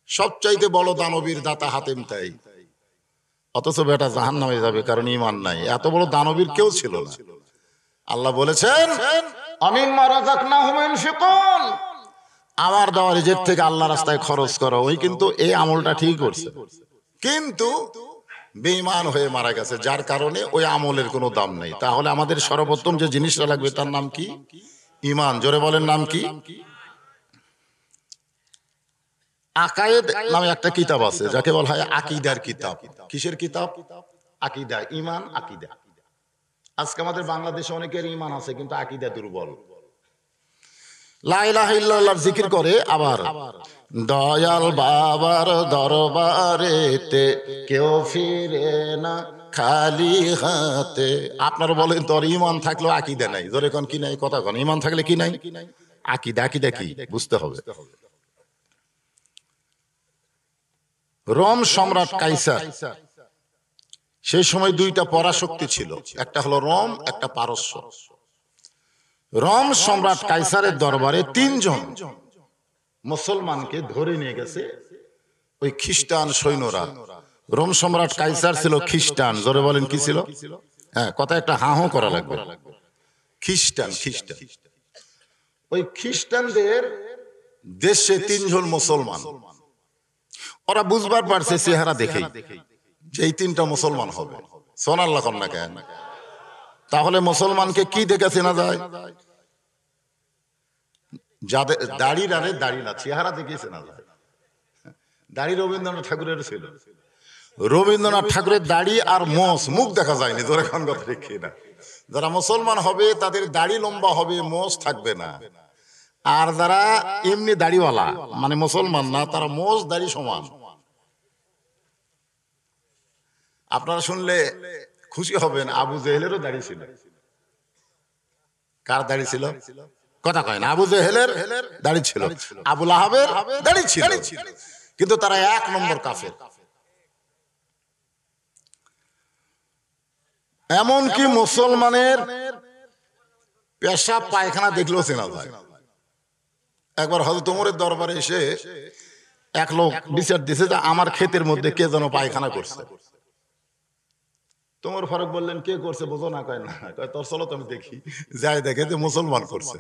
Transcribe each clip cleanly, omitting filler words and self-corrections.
সবচাইতে বড় দানবীর দাতা হাতেম তাই, অথচ বেটা জাহান্নামে যাবে কারণ ঈমান নাই। এত বড় দানবীর কেউ ছিল না। আল্লাহ বলেছেন আমিম্মা রাযাকনাহুম ইউনফিকুন, আমার দেওয়া রিজিক থেকে আল্লাহ রাস্তায় খরচ করো। ওই কিন্তু এই আমলটা ঠিক করছে, কিন্তু বেঈমান হয়ে মারা গেছে, যার কারণে ওই আমলের কোনো দাম নেই। তাহলে আমাদের সর্বপ্রথম যে জিনিসটা লাগবে তার নাম কি? ঈমান। জোরে বলেন নাম কি? আকায়েদ নামে একটা কিতাব আছে যাকে বলা হয় আকীদার কিতাব। কিসের কিতাব? আকীদা, ঈমান, আকীদা। আজকে আমাদের বাংলাদেশে অনেকের ঈমান আছে কিন্তু আকীদা দুর্বল। লা ইলাহা ইল্লাল্লাহর জিকির করে, আবার দয়াল বাবার দরবারেতে কেউ ফিরে না খালি হাতে। আপনারা বলেন তোর ঈমান থাকলেও আকীদা নাই। জোরে কোন কি নাই? কথা কোন। ঈমান থাকলে কি নাই? আকীদা। আকীদা কি বুঝতে হবে। রোম সম্রাট কাইসার, সেই সময় দুইটা পরাশক্তি ছিল, একটা হলো রোম, একটা পারস্য। রোম সম্রাট কাইসারের দরবারে তিনজন মুসলমানকে ধরে নিয়ে গেছে ওই খ্রিস্টান সৈন্যরা। রোম সম্রাট কাইসার ছিল খ্রিস্টান। জোরে বলেন কি ছিল? হ্যাঁ, কথা একটা হাঁ হাঁ করা লাগবে। খ্রিস্টান। খ্রিস্টান। ওই খ্রিস্টানদের দেশে তিনজন মুসলমান। ওরা বুঝবার পারছে চেহারা দেখেই যে এই তিনটা মুসলমান হবে। সুবহানাল্লাহ কন্যা কেন? তাহলে মুসলমানকে কি দেখে চেনা যায়? যাদের দাড়ি রানে দাড়ি না, চেহারা দেখে চেনা যায়। দাড়ি রবীন্দ্রনাথ ঠাকুরের ছিল। রবীন্দ্রনাথ ঠাকুরের দাড়ি আর মোষ, মুখ দেখা যায়নি। জোরে খান কথা ঠিক না? যারা মুসলমান হবে তাদের দাড়ি লম্বা হবে, মোষ থাকবে না। আর যারা এমনি দাড়িওয়ালা মানে মুসলমান না, তারা মোষ দাড়ি সমান। আপনারা শুনলে খুশি হবেন, আবু জেহেলেরও দাড়ি ছিল। কার দাড়ি ছিল? কথা কয় না। আবু জেহেলের দাড়ি ছিল, আবু লাহাবের দাড়ি ছিল, কিন্তু তারা এক নম্বর কাফের। এমনকি মুসলমানের পেশাব পায়খানা দেখলেও চেনা যায়। একবার হযরত ওমরের দরবারে এসে এক লোক বিচার দিছে যে আমার ক্ষেতের মধ্যে কে যেন পায়খানা করছে। তোমার ফারুক বললেন কে করছে বোঝো না? কয় না। কয় তোর চলো তুমি দেখি। যাই দেখে যে মুসলমান করছে।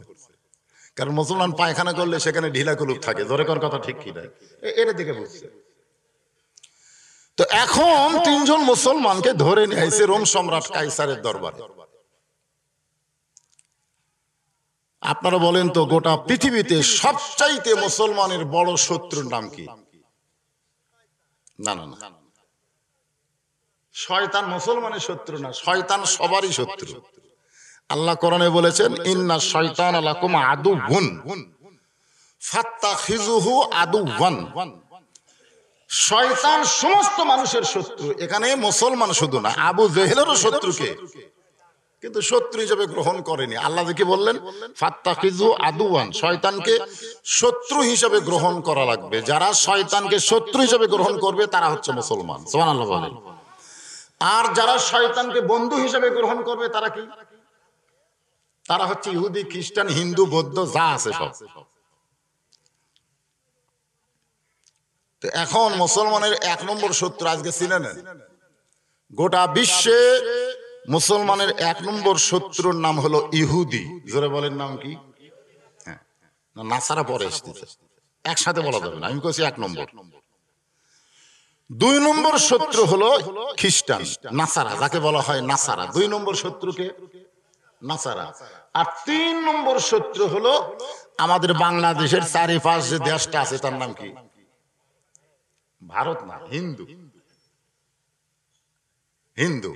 কারণ মুসলমান পায়খানা করলে সেখানে ঢিলা কুলুপ থাকে। জোরে কোন কথা ঠিক কি না? এটা দেখে বুঝছে। তো এখন তিনজন মুসলমানকে ধরে নিয়ে আইছে রোম সম্রাট কাইসারের দরবারে। আপনারা বলেন তো গোটা পৃথিবীতে সবচাইতে মুসলমানের বড় শত্রুর নাম কি? না না না, শয়তান মুসলমানের শত্রু না, শয়তান সবারই শত্রু। আল্লাহ কোরআনে বলেছেন ইন্না শাইতানা লাকুম আদুউন ফাত্তাখিযুহু আদুওয়ান। শয়তান সমস্ত মানুষের শত্রু। এখানে মুসলমান শুধু না, আবু জেহেলেরও শত্রুকে কিন্তু শত্রু হিসেবে গ্রহণ করেনি। আল্লাহ কি বললেন? ফাত্তাখিযু আদুওয়ান, শয়তানকে শত্রু হিসেবে গ্রহণ করা লাগবে। যারা শয়তানকে শত্রু হিসেবে গ্রহণ করবে তারা হচ্ছে মুসলমান। সুবহানাল্লাহ বলেন। আর যারা শয়তানকে বন্ধু হিসেবে গ্রহণ করবে তারা কি? তারা হচ্ছে ইহুদি, খ্রিস্টান, হিন্দু, বৌদ্ধ যা আছে সব। তো এখন মুসলমানের এক নম্বর শত্রু আজকে চিনে নেন। গোটা বিশ্বে মুসলমানের এক নম্বর শত্রুর নাম হলো ইহুদি। জোরে বলেন নাম কি? হ্যাঁ, নাসারা পরে এসেছে, একসাথে বলা যাবে না। আমি বলছি এক নম্বর। দুই নম্বর শত্রু হলো খ্রিস্টান, নাসারা, যাকে বলা হয় নাসারা। দুই নম্বর শত্রুকে নাসারা। আর তিন নম্বর শত্রু হলো আমাদের বাংলাদেশের চারিপাশ যে দেশটা আছে তার নাম কি? ভারত না, হিন্দু। হিন্দু।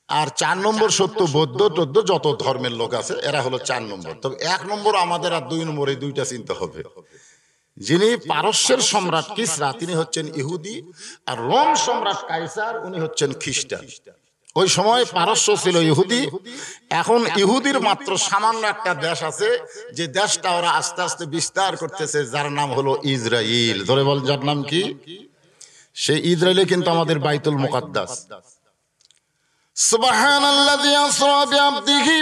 আর চার নম্বর শত্রু বৌদ্ধ টৌদ্ধ যত ধর্মের লোক আছে এরা হলো চার নম্বর। তবে এক নম্বর আমাদের আর দুই নম্বর, এই দুইটা চিন্তা হবে। যিনি পারস্যের সম্রাট কিসরা তিনি হচ্ছেন ইহুদি, আর রোম সম্রাট কাইসার উনি হচ্ছেন খ্রিস্টান। ওই সময় পারস্য ছিল ইহুদি। এখন ইহুদির মাত্র সামান্য একটা দেশ আছে, যে দেশটা ওরা আস্তে আস্তে বিস্তার করতেছে, যার নাম হলো ইসরাইল। ধরে বল, যার নাম কি? সেই ইসরায়েলে কিন্তু আমাদের বাইতুল মুকাদ্দাস। সুবহানাল্লাযী আসরা বিআবদিহি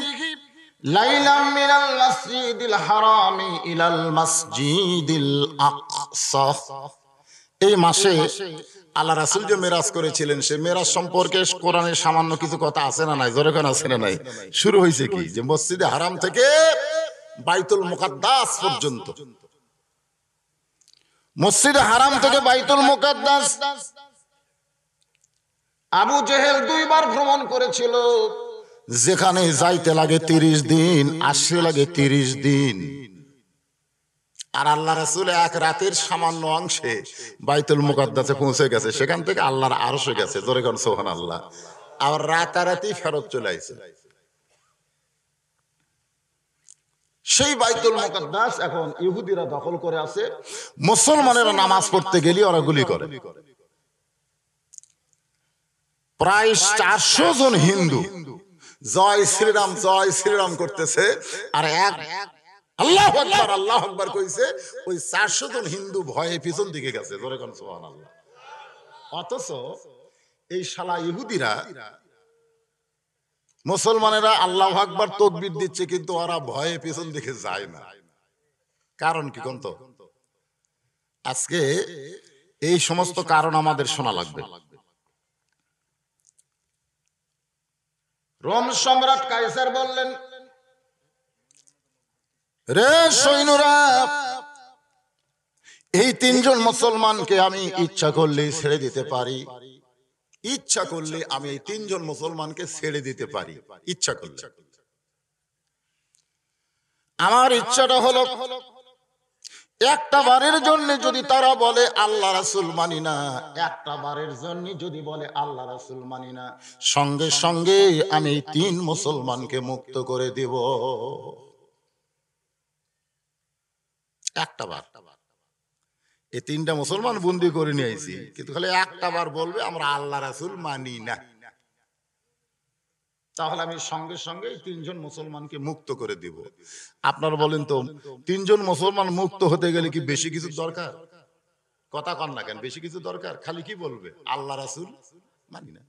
লাইলাম মিনাল মাসজিদিল হারামি ইলাল মাসজিদিল আকসা এই মাসে আল্লাহ রাসূল যে মেরাজ করেছিলেন, সে মেরাজ সম্পর্কে কোরআনে সামান্য কিছু কথা আছে না নাই? জোরে কোন আছে না নাই? শুরু হয়েছে কি, যে মসজিদে হারাম থেকে বাইতুল মুকাদ্দাস পর্যন্ত, মসজিদে হারাম থেকে বাইতুল মুকাদ্দাস আবু জেহেল 2 বার ভ্রমণ করেছিল। যেখানে যাইতে লাগে 30 দিন, আসতে লাগে 30 দিন। আর আল্লাহ রাসূল এক রাতের সামান্য অংশে বাইতুল মুকাদ্দাসে পৌঁছে গেছে, সেখান থেকে আল্লাহর আরশে গেছে। জোরে কোন সুবহানাল্লাহ। আর রাতারাতি ফেরত চলে আইছে। সেই বাইতুল মুকাদ্দাস এখন ইহুদিরা দখল করে আছে। মুসলমানেরা নামাজ পড়তে গেলে ওরা গুলি করে। প্রায় 400 জন হিন্দু জয় শ্রীরাম করতেছে, আর এক আল্লাহু আকবার আল্লাহু আকবার কইছে। ওই 400 জন হিন্দু ভয়ে পিছন দিকে গেছে। জোরে কোন সুবহানাল্লাহ। অথচ এই শালা ইহুদিরা, মুসলমানেরা আল্লাহু আকবার তাকবীর দিচ্ছে, কিন্তু ওরা ভয়ে পিছন দিকে যায় না। কারণ কি কোন? তো আজকে এই সমস্ত কারণ আমাদের শোনা লাগবে। রোম সম্রাট কাইসার বললেন, রে সৈন্যরা, এই 3 জন মুসলমানকে আমি ইচ্ছা করলে ছেড়ে দিতে পারি। ইচ্ছা করলে আমি এই 3 জন মুসলমানকে ছেড়ে দিতে পারি, ইচ্ছা করলে। আমার ইচ্ছাটা হলো, একটা বারের জন্য যদি তারা বলে আল্লাহ রাসূল মানি না, একটা বারের জন্য যদি বলে আল্লাহ রাসূল মানি না, সঙ্গে সঙ্গে আমি এই 3 মুসলমানকে মুক্ত করে দেব। একটা বার এই 3টা মুসলমান বন্দী করে নিয়ে আইছি, কিন্তু খালি একটা বার বলবে আমরা আল্লাহ রাসূল মানি না, তাহলে আমি সঙ্গে সঙ্গে 3 জন মুসলমানকে মুক্ত করে দিব। আপনারা বলেন তো, 3 জন মুসলমান মুক্ত হতে গেলে কি বেশি কিছু দরকার? কথা কন না কেন? বেশি কিছু দরকার? খালি কি বলবে? আল্লাহ রাসূল মানি না।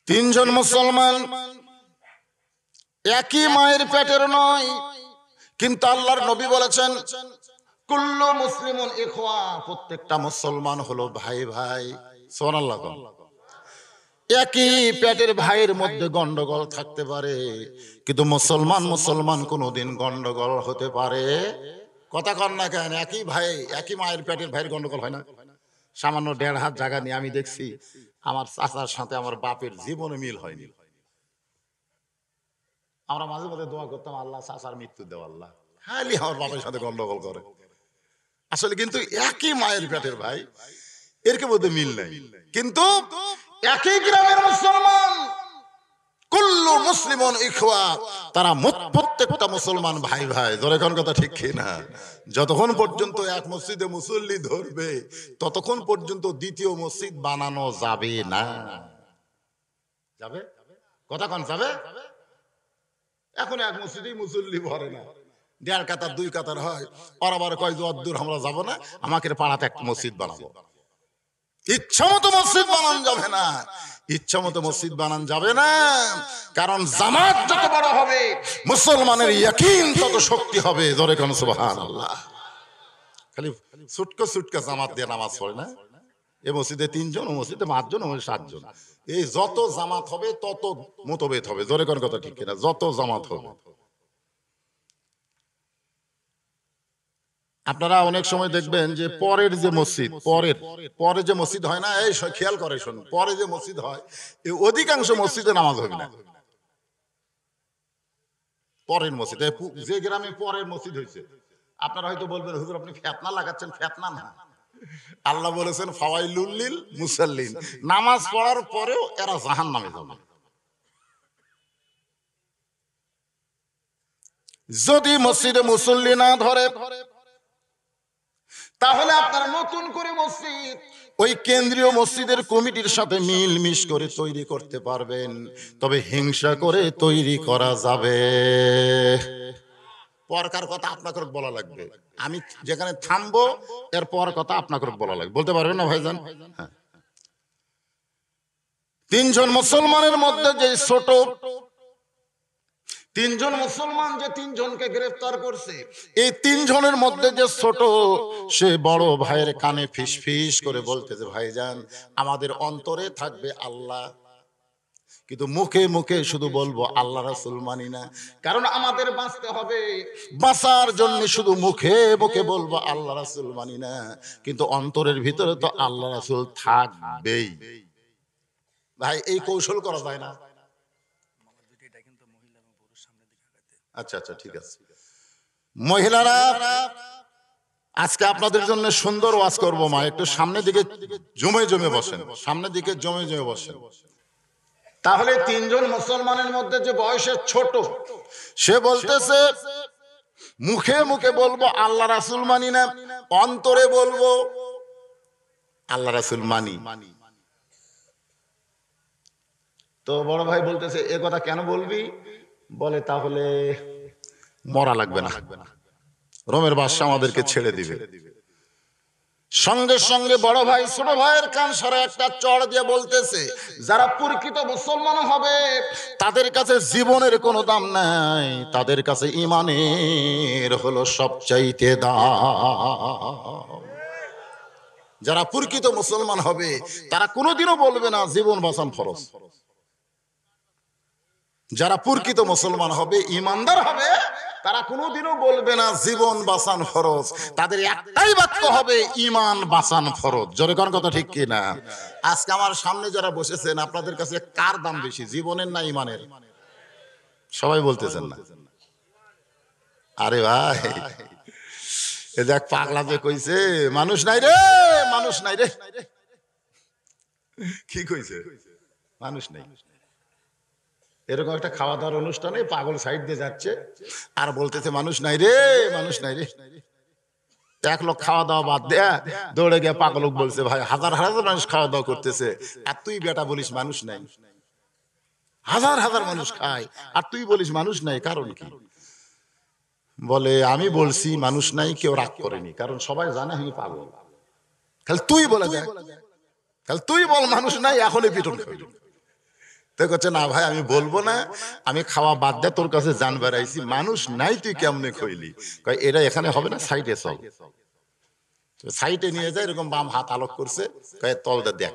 3 জন মুসলমান একই মায়ের পেটের নয়, কিন্তু আল্লাহর নবী বলেছেন কুল্লু মুসলিমুন ইখওয়া, প্রত্যেকটা মুসলমান হলো ভাই ভাই। সুবহানাল্লাহ। একই পেটের ভাইয়ের মধ্যে গন্ডগোল থাকতে পারে, কিন্তু মুসলমান কোনোদিন গন্ডগোল হতে পারে? কথা কন না কেন? একই ভাই, একই মায়ের পেটের ভাইয়ের গন্ডগোল হয় না? সামান্য 1.5 হাত জায়গা নিয়ে আমি দেখছি আমার চাচার সাথে আমার বাপের জীবনে মিল হয়নি। আমরা মাঝে মাঝে দোয়া করতাম, আল্লাহ চাচার মৃত্যু দেও আল্লাহ, খালি আমার বাপের সাথে গন্ডগোল করে। আসলে কিন্তু একই মায়ের পেটের ভাই, এর মধ্যে মিল নাই, কিন্তু একই গ্রামের মুসলমান। কুল্লু মুসলিমুন ইখওয়া, তারা প্রত্যেকটা মুসলমান ভাই ভাই। জোরে কোন কথা ঠিক কি না? যতক্ষণ পর্যন্ত এক মসজিদে মুসল্লি ধরবে, ততক্ষণ পর্যন্ত দ্বিতীয় মসজিদ বানানো যাবে না। যাবে? কথা কোন যাবে? এখন এক মসজিদেই মুসল্লি ভরে না, 1.5 কাতার 2 কাতার হয়। আর আবার কয় দূর আমরা যাব না, আমাকে পাড়াতে একটা মসজিদ বানাবো। ইচ্ছা মতো মসজিদ বানান যাবে না, ইচ্ছা মতো মসজিদ বানান যাবে না। কারণ জামাত যত বড় হবে, মুসলমানের ইয়াকিন তত শক্তি হবে। জোরে কোন সুবহানাল্লাহ। খালি ছুটকা জামাত দিয়ে নামাজ পড়ে না। এই মসজিদে 3 জন, ও মসজিদে 5 জন, ও 7 জন। এই যত জামাত হবে তত মোতবেদ হবে। জোরে কোন কথা ঠিক কিনা? যত জামাত হবে। আপনারা অনেক সময় দেখবেন যে পরের যে মসজিদ, পরে যে মসজিদ হয় না, এই খেয়াল করে শুন, পরে যে মসজিদ হয়, এই অধিকাংশ মসজিদে নামাজ হবে না। পরের মসজিদ, যে গ্রামে পরের মসজিদ হয়েছে, আপনারা হয়তো বলবেন হুজুর আপনি ফিতনা লাগাচ্ছেন। ফিতনা না, আল্লাহ বলেছেন ফাওয়াইলুল লিল মুসাল্লিন, নামাজ পড়ার পরেও এরা জাহান্নামে যাবে। যদি মসজিদে মুসল্লি না ধরে, তাহলে আপনারা নতুন করে মসজিদ ওই কেন্দ্রীয় মসজিদের কমিটির সাথে মিলমিশ করে তৈরি করতে পারবেন, তবে হিংসা করে তৈরি করা যাবে। পরকার কথা আপনাকে বলা লাগবে। আমি যেখানে থামবো এর পর কথা আপনাকে বলা লাগবে। বলতে পারবেন না ভাইজান? হ্যাঁ। 3 জন মুসলমানের মধ্যে যে ছোট তিনজন মুসলমান যে তিনজনকে গ্রেফতার করছে, এই তিনজনের মধ্যে যে ছোট, সে বড় ভাইয়ের কানে ফিস ফিস করে বলতেছে, ভাইজান আমাদের অন্তরে থাকবে আল্লাহ, কিন্তু মুখে মুখে শুধু বলবো আল্লাহ রাসূল মানি না। কারণ আমাদের বাঁচতে হবে, বাঁচার জন্য শুধু মুখে মুখে বলবো আল্লাহ রাসূল মানি না, কিন্তু অন্তরের ভিতরে তো আল্লাহ রাসূল থাকবেই। ভাই এই কৌশল করা যায় না? আচ্ছা আচ্ছা ঠিক আছে। মহিলারা আজকে আপনাদের জন্য সুন্দর ওয়াজ করব, মা একটু সামনের দিকে জমে জমে বসেন, সামনের দিকে জমে জমে বসেন। তাহলে তিনজন মুসলমানের মধ্যে যে বয়সে ছোট, সে বলতেছে মুখে মুখে বলবো আল্লাহ রাসূল মানি না, অন্তরে বলবো আল্লাহ রাসূল মানি। তো বড় ভাই বলতেছে এ কথা কেন বলবি? বলে তাহলে মরা লাগবে না, রোমের বাদশা আমাদেরকে ছেড়ে দিবে। সঙ্গে সঙ্গে বড় ভাই ছোট ভাইয়ের কান সরে একটা চড় দিয়ে বলতেছে, যারা প্রকৃত মুসলমান হবে তাদের কাছে জীবনের কোনো দাম নাই, তাদের কাছে ঈমানের হলো সবচাইতে দাম। যারা প্রকৃত মুসলমান হবে তারা কোনোদিনও বলবে না জীবন বাঁচান ফরজ। যারা প্রকৃত মুসলমান হবে, ঈমানদার হবে, তারা কোনোদিনও বলবে না জীবন বাঁচান ফরজ। তাদের একটাই বাক্য হবে ঈমান বাঁচান ফরজ। জোরে কোন কথা ঠিক কি না? আজকে আমার সামনে যারা বসেছেন আপনাদের কাছে কার দাম বেশি, জীবনের না ঈমানের? সবাই বলতেছেন না। আরে ভাই এ দেখ পাগলা যে কইছে মানুষ নাই রে, মানুষ নাই রে। কি কইছে? মানুষ নাই। এরকম একটা খাওয়া দাওয়ার অনুষ্ঠানে পাগল সাইড দিয়ে যাচ্ছে আর বলতেছে মানুষ নাই রে, মানুষ নাই রে। এক লোক খাওয়া দাওয়া বাদ দেয়া দৌড়ে গিয়ে পাগলক বলছে, ভাই হাজার হাজার মানুষ খাওয়া দাওয়া করতেছে আর তুই বেটা বলিস মানুষ নাই। হাজার হাজার মানুষ খায় আর তুই বলিস মানুষ নাই, কারণ কি? বলে আমি বলছি মানুষ নাই, কেউ রাগ করেনি, কারণ সবাই জানে আমি পাগল। খালি তুই বলে দেখ, খালি তুই বল মানুষ নাই, এখনই পিটন খাবি। তো করছে না ভাই আমি বলবো না, আমি খাওয়া বাদ দে, তোর কাছে জান বেড়াইছি, মানুষ নাই তুই কেমনে কইলি? কয় এটা এখানে হবে না, সাইডে চল। সাইডে নিয়ে যায়, এরকম বাম হাত আলোক করছে, কয় তলটা দেখ।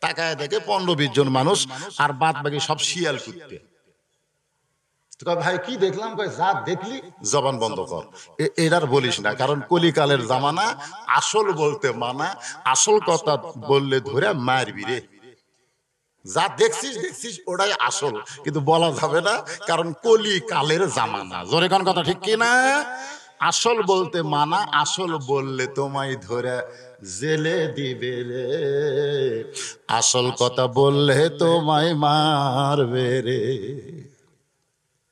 তাকায় দেখে 15-20 জন মানুষ আর বাদ বাকি সব শিয়াল কুত্তে। ভাই কি দেখলাম? কয় যা দেখলি জবান বন্ধ কর, এরার বলিস না, কারণ কলিকালের জামানা, আসল বলতে মানা, আসল কথা বললে ধরে মারবি রে। যা দেখছিস দেখছিস ওটাই আসল, কিন্তু বলা যাবে না, কারণ কলি কালের জামানা। জোরে কোন কথা ঠিক কি না? আসল বলতে মানা, আসল বললে তোমায় ধরে জেলে দিবে রে, আসল কথা বললে তোমায় মারবে রে।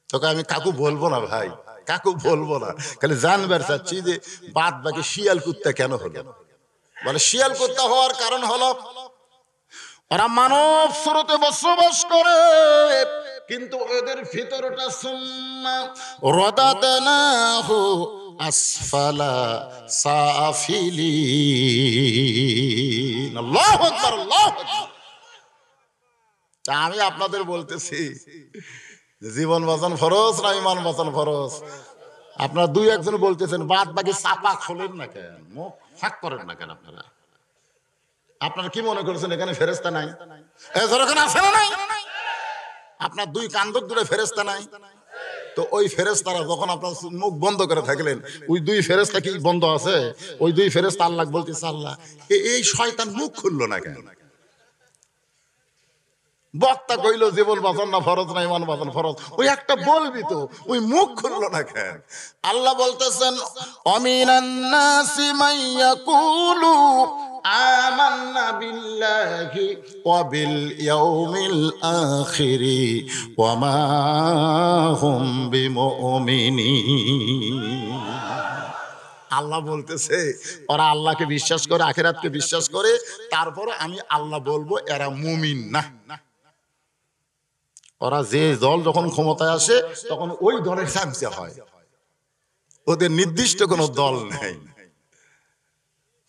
তোকে আমি কাকু বলবো না ভাই, কাকু বলবো না, খালি জানবার চাচ্ছি যে বাদ বাকি শিয়াল কুত্তা কেন হলো? বলে শিয়াল কুত্তা হওয়ার কারণ হলো ওরা মানব স্রোতে বসবাস করে, কিন্তু ওদের ভিতরটা সুন্নাহ রাদাদনাহু আসফালা সাফিলিন। আল্লাহু আকবার, আল্লাহু আকবার। তা আমি আপনাদের বলতেছি জীবন বাঁচান ফরজ না ঈমান বাঁচান ফরজ? আপনারা দুই একজন বলতেছেন, বাদ বাকি চাপা খোলেন না কেন, মুখ ফাঁক করেন না কেন? আপনারা কি মনে করেছেন এখানে ফেরেশতা নাই? এখানে আছে না নাই? আপনার দুই কান্দক দূরে ফেরেশতা নাই? তো ওই ফেরেশতারা যখন আপনার মুখ বন্ধ করে থাকলেন, ওই দুই ফেরেশতা কি বন্ধ আছে? ওই দুই ফেরেশতা আল্লাহ বলতেছে, আল্লাহ এই শয়তান মুখ খুললো না কেন? বক্তা কইল জীবন বাঁচান না ফরজ না ঈমান বাঁচান ফরজ, ওই একটা বলবি তো, ওই মুখ খুললো না কেন? আল্লাহ বলতেছেন অমিনান নাসি মাইয়াকুলু আমান্না বিল্লাহি ওয়া বিল ইয়াউমিল আখিরি ওয়া মা হুম বিমুমিনিন। আল্লাহ বলতেছে ওরা আল্লাহকে বিশ্বাস করে, আখিরাতকে বিশ্বাস করে, তারপরে আমি আল্লাহ বলবো এরা মুমিন না। ওরা যে দল যখন ক্ষমতায় আসে তখন ওই দলের চামচা হয়, ওদের নির্দিষ্ট কোনো দল নেই।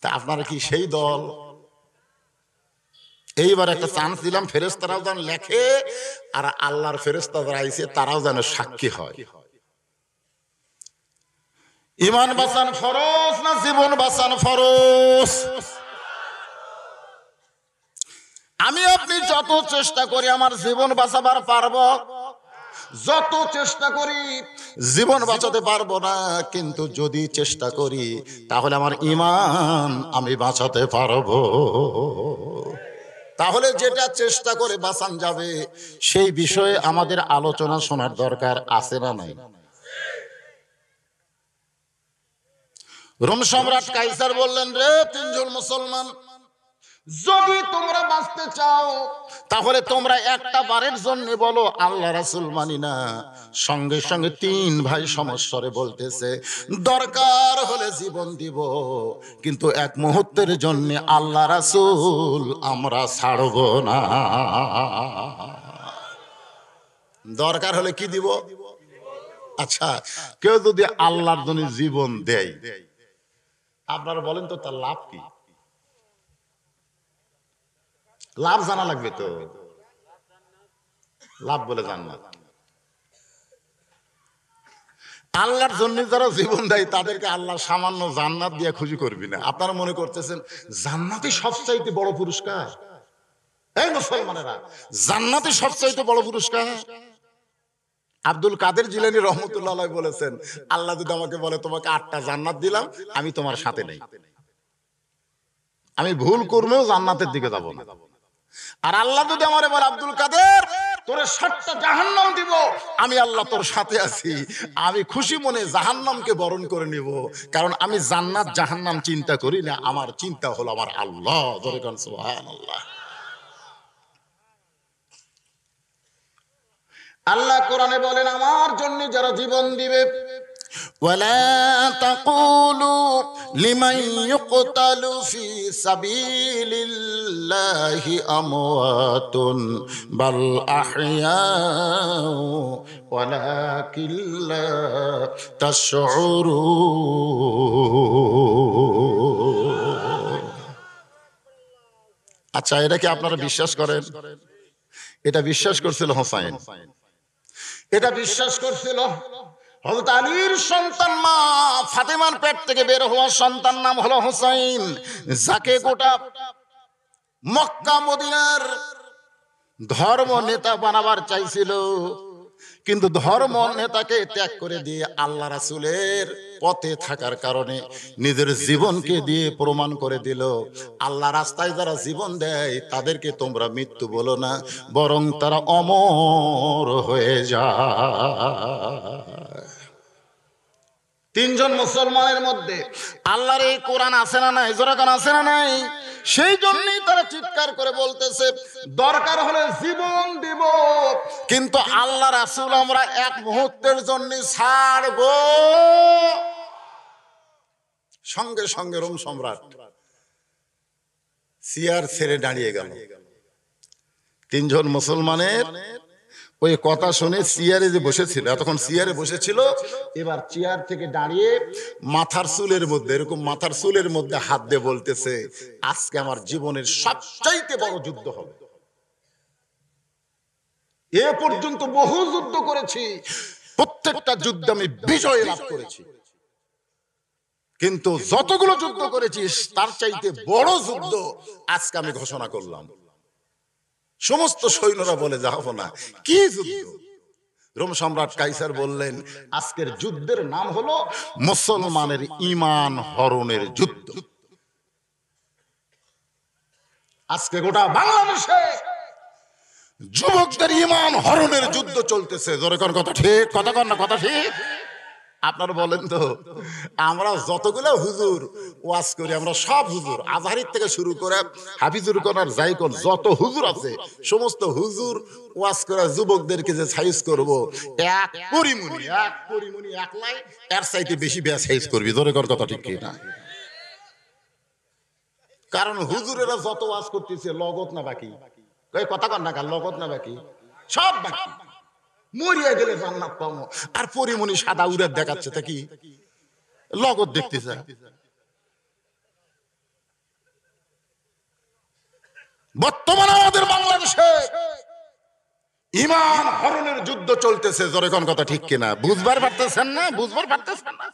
তা আপনারা কি সেই দল? এইবার একটা চান্স দিলাম, ফেরেশতারাও যেন লেখে আর আল্লাহর ফেরেশতা যারা আইছে তারাও যেন সাক্ষী হয়। ঈমান বাঁচান ফরজ না জীবন বাঁচান ফরজ? আমি আপনি যত চেষ্টা করি আমার জীবন বাঁচাবার পারবো, যত চেষ্টা করি জীবন বাঁচাতে পারবো না, কিন্তু যদি চেষ্টা করি তাহলে আমার ঈমান আমি বাঁচাতে পারবো। তাহলে যেটা চেষ্টা করে বাঁচান যাবে সেই বিষয়ে আমাদের আলোচনা শোনার দরকার আছে না নাই? রোম সম্রাট কাইসার বললেন, রে তিনজন মুসলমান, যদি তোমরা বাঁচতে চাও তাহলে তোমরা একটা বারের জন্য বলো আল্লাহ রাসূল মানি না। সঙ্গে সঙ্গে তিন ভাই সমস্বরে বলতেছে, দরকার হলে জীবন দিব, কিন্তু এক মুহূর্তের জন্য আল্লাহ রাসূল আমরা ছাড়ব না। দরকার হলে কি দিব? আচ্ছা, কেউ যদি আল্লাহর জন্য জীবন দেয়, আপনারা বলেন তো তার লাভ কি? লাভ জানা লাগবে তো। লাভ বলে জান্নাত। আল্লাহর জন্য যারা জীবন দেয় তাদেরকে আল্লাহ সামান্য জান্নাত দিয়ে খুশি করবি না। আপনারা মনে করতেছেন জান্নাতই সবচাইতে বড় পুরস্কার? এই মুসলমানেরা, জান্নাতই সবচাইতে বড় পুরস্কার। আব্দুল কাদের জিলানী রহমতুল্লাহ আলাইহি বলেছেন, আল্লাহ যদি আমাকে বলে তোমাকে 8টা জান্নাত দিলাম, আমি তোমার সাথে নেই, আমি ভুল করলেও জান্নাতের দিকে যাব না। আর আল্লাহ যদি আমারে বলে আব্দুল কাদের তোরে 7টা জাহান্নাম দিব, আমি আল্লাহ তোর সাথে আছি, আমি খুশি মনে জাহান্নামকে বরণ করে নিব, কারণ আমি জান্নাত জাহান্নাম চিন্তা করি না, আমার চিন্তা হলো আমার আল্লাহ। জোরে কোন সুবহানাল্লাহ। আল্লাহ কোরআনে বলেন, আমার জন্য যারা জীবন দিবে, ওয়ালা তাকুলু লিমান ইউকতালু ফি সাবিলিল্লাহি আমওয়াতুন বাল আহইয়াউ ওয়ালাকিন লা তাশউরুন। আচ্ছা, এটা কি আপনারা বিশ্বাস করেন? এটা বিশ্বাস করছিল হোসাইন, এটা বিশ্বাস করছিল হযরত আলীর সন্তান মা ফাতেমার পেট থেকে বের হওয়া সন্তান নাম হলো হোসাইন, যাকে গোটা মক্কা মদিনার ধর্ম নেতা বানাবার চাইছিল, কিন্তু ধর্ম নেতাকে ত্যাগ করে দিয়ে আল্লাহ রাসূলের পথে থাকার কারণে নিজের জীবনকে দিয়ে প্রমাণ করে দিল, আল্লাহ রাস্তায় যারা জীবন দেয় তাদেরকে তোমরা মৃত্যু বলো না, বরং তারা অমর হয়ে যায়। তিনজন মুসলমানের মধ্যে আল্লাহর এই কোরআন আছে না নাই? জোরে কোন আছে না নাই? সেই জন্যই তারা চিৎকার করে বলতেছে, দরকার হলে জীবন দিব, কিন্তু আল্লাহ রাসূল আমরা এক মুহূর্তের জন্য ছাড়ব। সঙ্গে সঙ্গে রোম সম্রাট চেয়ার ছেড়ে দাঁড়িয়ে গেল। তিনজন মুসলমানের ওই কথা শুনে চেয়ারে যে বসেছিল, এতক্ষণ চেয়ারে বসেছিল, এবার চেয়ার থেকে দাঁড়িয়ে মাথার চুলের মধ্যে, এরকম মাথার চুলের মধ্যে হাত দিয়ে বলতেছে, আজকে আমার জীবনের সবচাইতে বড় যুদ্ধ হবে। এ পর্যন্ত বহু যুদ্ধ করেছি, প্রত্যেকটা যুদ্ধে আমি বিজয় লাভ করেছি, কিন্তু যতগুলো যুদ্ধ করেছি তার চাইতে বড় যুদ্ধ আজকে আমি ঘোষণা করলাম। সমস্ত সৈন্যরা বলে, যাবো না। কি যুদ্ধ? রোম সম্রাট কাইসার বললেন, আজকের যুদ্ধের নাম হলো মুসলমানের ঈমান হরণের যুদ্ধ। আজকে গোটা বাংলাদেশে যুবকদের ঈমান হরণের যুদ্ধ চলতেছে। জোরে কোন কথা ঠিক? কথা কন না, কথা ঠিক? আপনারা বলেন তো, আমরা যতগুলো হুজুর ওয়াজ করি, আমরা সব হুজুর, আজহারির থেকে শুরু করে হাফিজুর কোনার জাইকন যত হুজুর আছে, সমস্ত হুজুর ওয়াজ করে যুবকদেরকে যে সাইজ করব, এক পরিমণি একলাই এর চাইতে বেশি বেয়া সাইজ করবি। জোরে কর কথা ঠিক কি না? কারণ হুজুরেরা যত ওয়াজ করতেছে লগত না বাকি, কথা কন না, লগত না বাকি, সব বাকি। মরিয়া গেলে জান্নাত পাবো, আর পরিমণি সাদা উড়ার দেখাচ্ছে তা কি লগত দেখতেছে। বর্তমানে আমাদের বাংলাদেশে ঈমান হরণের যুদ্ধ চলতেছে। জোরে কোন কথা ঠিক কিনা? বুঝবার পারতেছেন না? বুঝবার পারতেছেন না?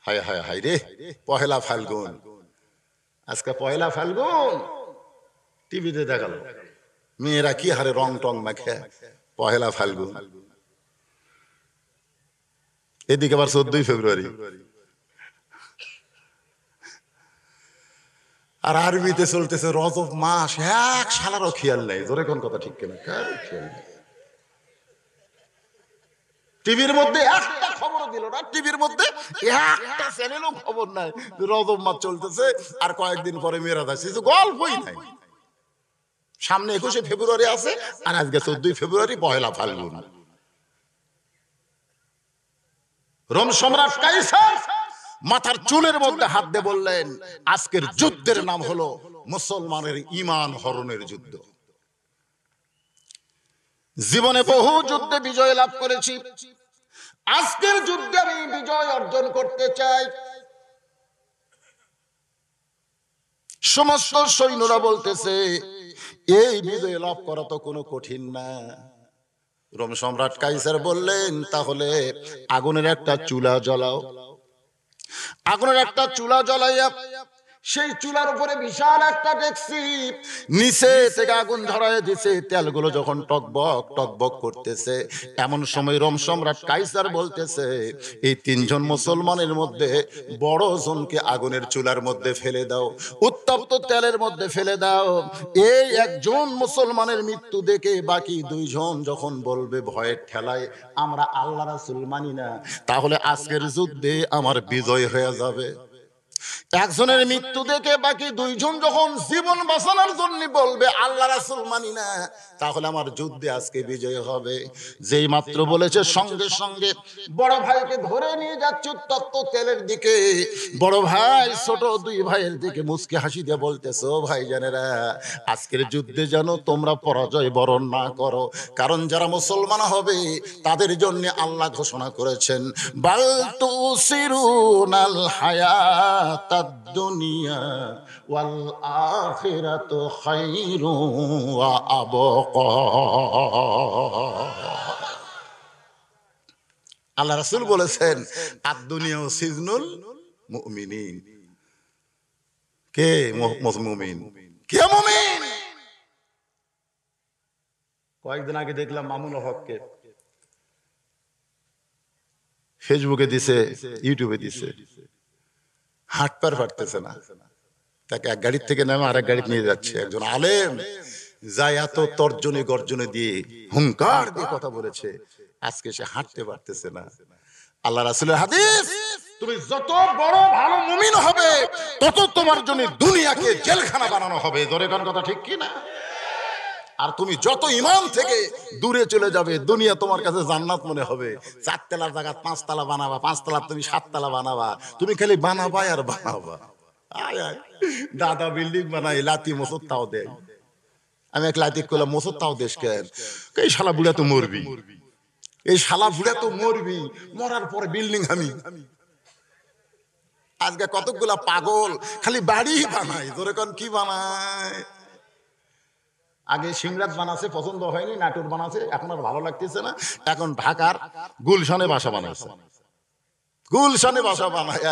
হায় হায় হায় রে, পহেলা ফাল্গুন, আজকে পহেলা ফাল্গুন, টিভিতে দেখালো মেয়েরা কি হারে রং টং মাখে, পহেলা ফাল্গুন। এদিকে আবার 14ই ফেব্রুয়ারি, আর আরবিতে চলতেছে রজব মাস। এক শালারও খেয়াল নেই। জোরে কোন কথা ঠিক কিনা? কার খেয়াল নেই? টিভির মধ্যে একটা খবর দিল না, টিভির মধ্যে একটা চ্যানেলও খবর নাই রজব মাস চলতেছে আর কয়েকদিন পরে মেয়েরাজ আসছে, গল্পই নাই। সামনে 21শে ফেব্রুয়ারি আছে আর আজকে 14ই ফেব্রুয়ারি, পহেলা ফাল্গুন। রোম সম্রাট কাইসার মাথার চুলের মধ্যে হাত দিয়ে বললেন, আজকের যুদ্ধের নাম হলো মুসলমানের ঈমান হরণের যুদ্ধ। জীবনে বহু যুদ্ধে বিজয় লাভ করেছি, আজকের যুদ্ধে আমি বিজয় অর্জন করতে চাই। সমস্ত সৈন্যরা বলতেছে, এই বিজয় লাভ করা তো কোনো কঠিন না। রোম সম্রাট কাইসার বললেন, তাহলে আগুনের একটা চুলা জ্বালাও। আগুনের একটা চুলা জ্বালাইয়া সেই চুলার উপরে বিশাল একটা ডেকসি, নিচে থেকে আগুন ধরায় দিছে। তেলগুলো যখন টকবক টকবক করতেছে, এমন সময় রোম সম্রাট কাইসার বলতেছে, এই 3 জন মুসলমানের মধ্যে বড় জনকে আগুনের চুলার মধ্যে ফেলে দাও, উত্তপ্ত তেলের মধ্যে ফেলে দাও। এই একজন মুসলমানের মৃত্যু দেখে বাকি 2 জন যখন বলবে ভয়ের ঠেলায় আমরা আল্লাহ রাসূল মানি না, তাহলে আজকের যুদ্ধে আমার বিজয় হয়ে যাবে। একজনের মৃত্যু দেখে বাকি 2 জন যখন জীবন বাঁচানোর জন্য বলবে আল্লাহ রাসূল মানি না, তাহলে আমার যুদ্ধে আজকে বিজয় হবে। যেই মাত্র বলেছে, সঙ্গে সঙ্গে বড় ভাইকে ধরে নিয়ে যাচ্ছে উত্তপ্ত তেলের দিকে। বড় ভাই ছোট 2 ভাইয়ের দিকে মুচকি হাসি দিয়ে বলতেছে, ও ভাই জানেরা, আজকের যুদ্ধে যেন তোমরা পরাজয় বরণ না করো, কারণ যারা মুসলমান হবে তাদের জন্য আল্লাহ ঘোষণা করেছেন, বাল তুসিরুনাল হায়াতাদ দুনিয়া ওয়াল আখিরাতু খায়রুন ওয়া আবকা। আল্লাহ রাসূল বলেছেন, আদ দুনিয়া সিজনুল মুমিনিন। কে মুমিন? কে মুমিন? কয়েকদিন আগে দেখলাম মামুনুল হককে ফেসবুকে দিছে, ইউটিউবে দিছে, হাঁটতে পারতেছে না, তাকে এক গাড়ির থেকে নামে আরেক গাড়ি নিয়ে যাচ্ছে একজন আলেম, যা এত তর্জনী গর্জনে দিয়ে হুঙ্কার দিয়ে কথা বলেছে, আজকে সে হাঁটতে পারতেছে না। আল্লাহ রাসূলের হাদিস, তুমি যত বড় ভালো মুমিন হবে তত তোমার জন্য দুনিয়াকে জেলখানা বানানো হবে। জোরে কোন কথা ঠিক কি না? আর তুমি যত ঈমান থেকে দূরে চলে যাবে, দুনিয়া তোমার কাছে জান্নাত মনে হবে। 4 তলার জায়গা 5 তলা বানাবা, 5 তলা তুমি 7 তলা বানাবা, তুমি খালি বানাবা আর বানাবা। আয় আয়, দাদা বিল্ডিং বানাই, লাতি মোসর তাও দেয়। আমি এক লাতি করলাম, মোসর তাও দেশ কেন? এই শালা বুড়া তো মরবি, এই শালা বুড়া তো মরবি, মরার পরে বিল্ডিং আমি। আজকে কতগুলা পাগল খালি বাড়ি বানায়। জোরে কোন কি বানায়? আগে সিংরাত বানাছে, পছন্দ হয়নি, নাটুর বানাছে, এখন আর ভালো লাগতেছে না, এখন ঢাকার গুলশানে বাসা বানাইছে। গুলশানে বাসা বানায়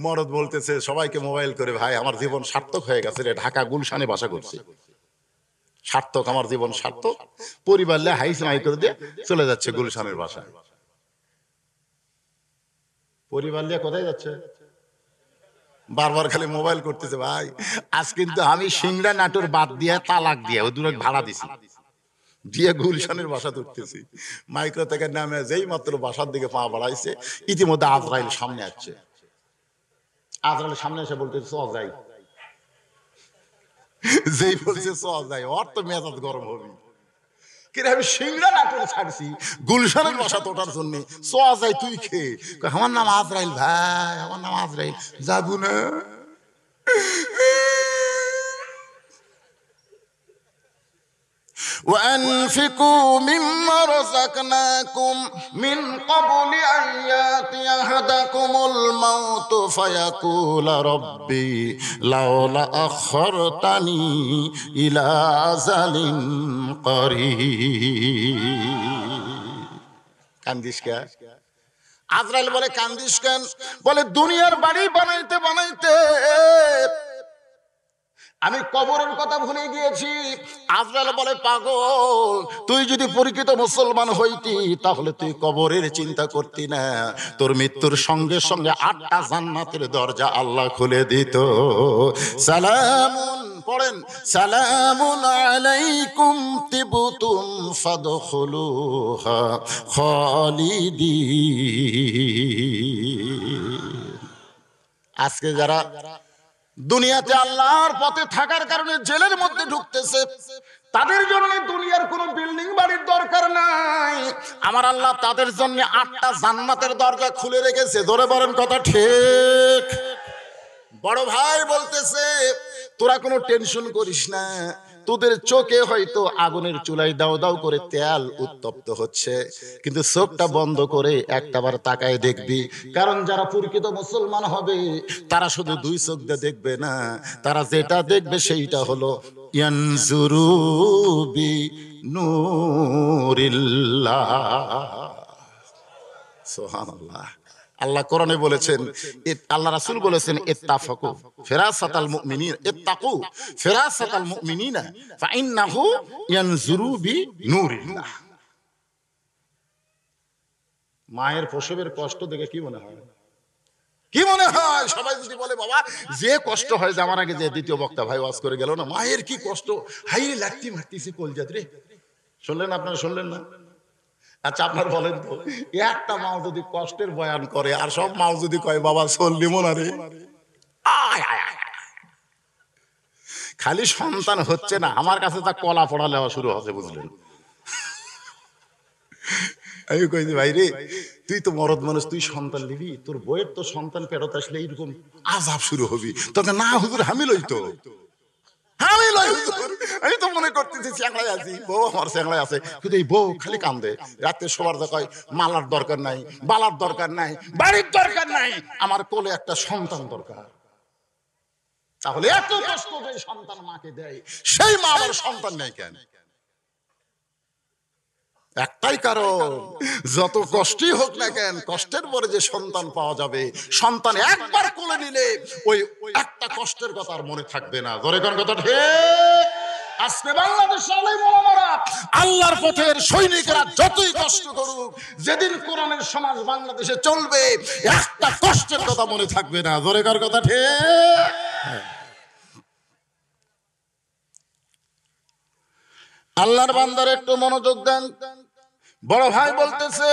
মরদ বলতেছে সবাইকে মোবাইল করে, ভাই আমার জীবন সার্থক হয়ে গেছে রে, ঢাকা গুলশানে বাসা করছে, সার্থক, আমার জীবন সার্থক। পরিবার লে হাইস মাই করে দিয়ে চলে যাচ্ছে গুলশানের বাসায়। পরিবার নিয়ে কোথায় যাচ্ছে? বারবার খালি মোবাইল করতেছে, ভাই আজ কিন্তু আমি সিংড়া নাটুর বাদ দিয়ে তালাক দিয়ে ওই দূরে ভাড়া দিছি, দিয়ে গুলশানের বাসা তুলতেছি। মাইক্রো থেকে নামে যেই মাত্র বাসার দিকে পা বাড়াইছে, ইতিমধ্যে আজরাইল সামনে আসছে। আজরাইল সামনে এসে বলতেছে চ যাই, যেই বলছে চ যাই, ওর তো মেজাজ গরম হবে। কিন্তু আমি সিংড়া নাটুর ছাড়ছি গুলশানের বাসা তোটার জন্য, চ যাই তুই খেয়ে। আমার নাম আজরাইল ভাই, আমার নাম আজরাইল, যাবো না। وأنفقوا مما رزقناكم من قبل أن يأتي أحدكم الموت فيقول ربي لولا أخرتني إلى أجل قريب কান্দিস কে আজরাইল বলে কান্দিস কেন বলে দুনিয়ার বাড়ি বানাইতে বানাইতে আমি কবরের কথা ভুলে গিয়েছি আজরাইল বলে পাগল তুই যদি পরিচিত মুসলমান হইতি তাহলে তুই কবরের চিন্তা করতি না তোর মৃত্যুর সঙ্গে সঙ্গে 8টা জান্নাতের দরজা আল্লাহ খুলে দিত সালামুন পড়েন সালামুন আলাইকুম তিবতুম ফাদখুলুহা খালিদিন আজকে যারা দুনিয়াতে আল্লাহর পথে থাকার কারণে জেলের মধ্যে ঢুকতেছে তাদের জন্য দুনিয়ার কোনো বিল্ডিং বাড়ির দরকার নাই আমার আল্লাহ তাদের জন্য 8টা জান্নাতের দরজা খুলে রেখেছে ধরে বলেন কথা ঠিক বড় ভাই বলতেছে তোরা কোনো টেনশন করিস না তোদের চোখে হয়তো আগুনের চুলায় দাও দাও করে তেল উত্তপ্ত হচ্ছে কিন্তু চোখটা বন্ধ করে একটাবার তাকায় দেখবি কারণ যারা প্রকৃত মুসলমান হবে তারা শুধু 2 চোখ দিয়ে দেখবে না তারা যেটা দেখবে সেইটা হলো ইয়ানজুরু বি নূরিল্লাহ সুবহানাল্লাহ আল্লাহ কোরআনে বলেছেন আল্লাহ রাসূল বলেছেন ইত্তাফাকু ফিরাসাতাল মুমিনিন ইত্তাকু ফিরাসাতাল মুমিনিনা ফাইন্নাহু ইয়ানজুরু বিনূরিল্লাহ মায়ের প্রসবের কষ্ট দেখে কি মনে হয় সবাই যদি বলে বাবা যে কষ্ট হয় যে আমার আগে যে দ্বিতীয় বক্তা ভাই ওয়াজ করে গেল না মায়ের কি কষ্ট হাইরে লাগতি মারতিছে কলজাত রে শুনলেন আপনারা শুনলেন না আচ্ছা আপনার বলেন তো একটা মাও যদি কষ্টের বয়ান করে আর সব মাও যদি কয় বাবা চললি মনে রে খালি সন্তান হচ্ছে না আমার কাছে তা কলা পড়া লেওয়া শুরু হচ্ছে বুঝলেন আমি কই ভাই রে তুই তো মরদ মানুষ তুই সন্তান নিবি তোর বইয়ের তো সন্তান পেরত আসলে এইরকম আজাব শুরু হবি তোকে না হুজুর আমি লইতো আমি তো মনে করতেছি চ্যাংড়ায় আছি বউ আমার চ্যাংড়ায় আছে কিন্তু এই বউ খালি কান্দে রাতে সবার দেখায় মালার দরকার নাই বালার দরকার নাই বাড়ির দরকার নাই আমার কোলে একটা সন্তান দরকার তাহলে এত কষ্ট যে সন্তান মাকে দেয় সেই মা আমার সন্তান নেই কেন একটাই কারণ যত কষ্টই হোক না কেন কষ্টের পরে যে সন্তান পাওয়া যাবে সন্তান একবার কোলে নিলে ওই একটা কষ্টের কথা আর মনে থাকবে না ধরে কোন কথা ঠিক আজকে বাংলাদেশে আল্লাহর পথের সৈনিকরা যতই কষ্ট করুক যেদিন কোরআনের সমাজ বাংলাদেশে চলবে একটা কষ্টের কথা মনে থাকবে না ধরে কোন কথা ঠিক আল্লাহর বান্দার একটু মনোযোগ দেন বড় ভাই বলতেছে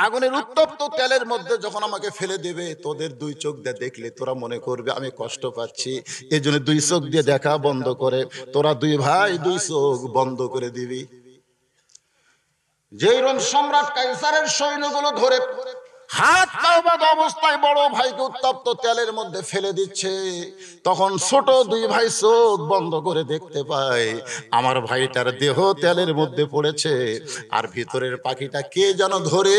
আগুনের উত্তপ্ত তেলের মধ্যে যখন আমাকে ফেলে দেবে তোদের 2 চোখ দিয়ে দেখলে তোরা মনে করবে আমি কষ্ট পাচ্ছি এজন্য 2 চোখ দিয়ে দেখা বন্ধ করে তোরা 2 ভাই 2 চোখ বন্ধ করে দিবি যেই রোম সম্রাট কাইসারের সৈন্যগুলো ধরে হাত পা বাঁধা অবস্থায় বড় ভাইকে উত্তপ্ত তেলের মধ্যে ফেলে দিচ্ছে তখন ছোট 2 ভাই চোখ বন্ধ করে দেখতে পায় আমার ভাইটার দেহ তেলের মধ্যে পড়েছে আর ভিতরের পাখিটা কে যেন ধরে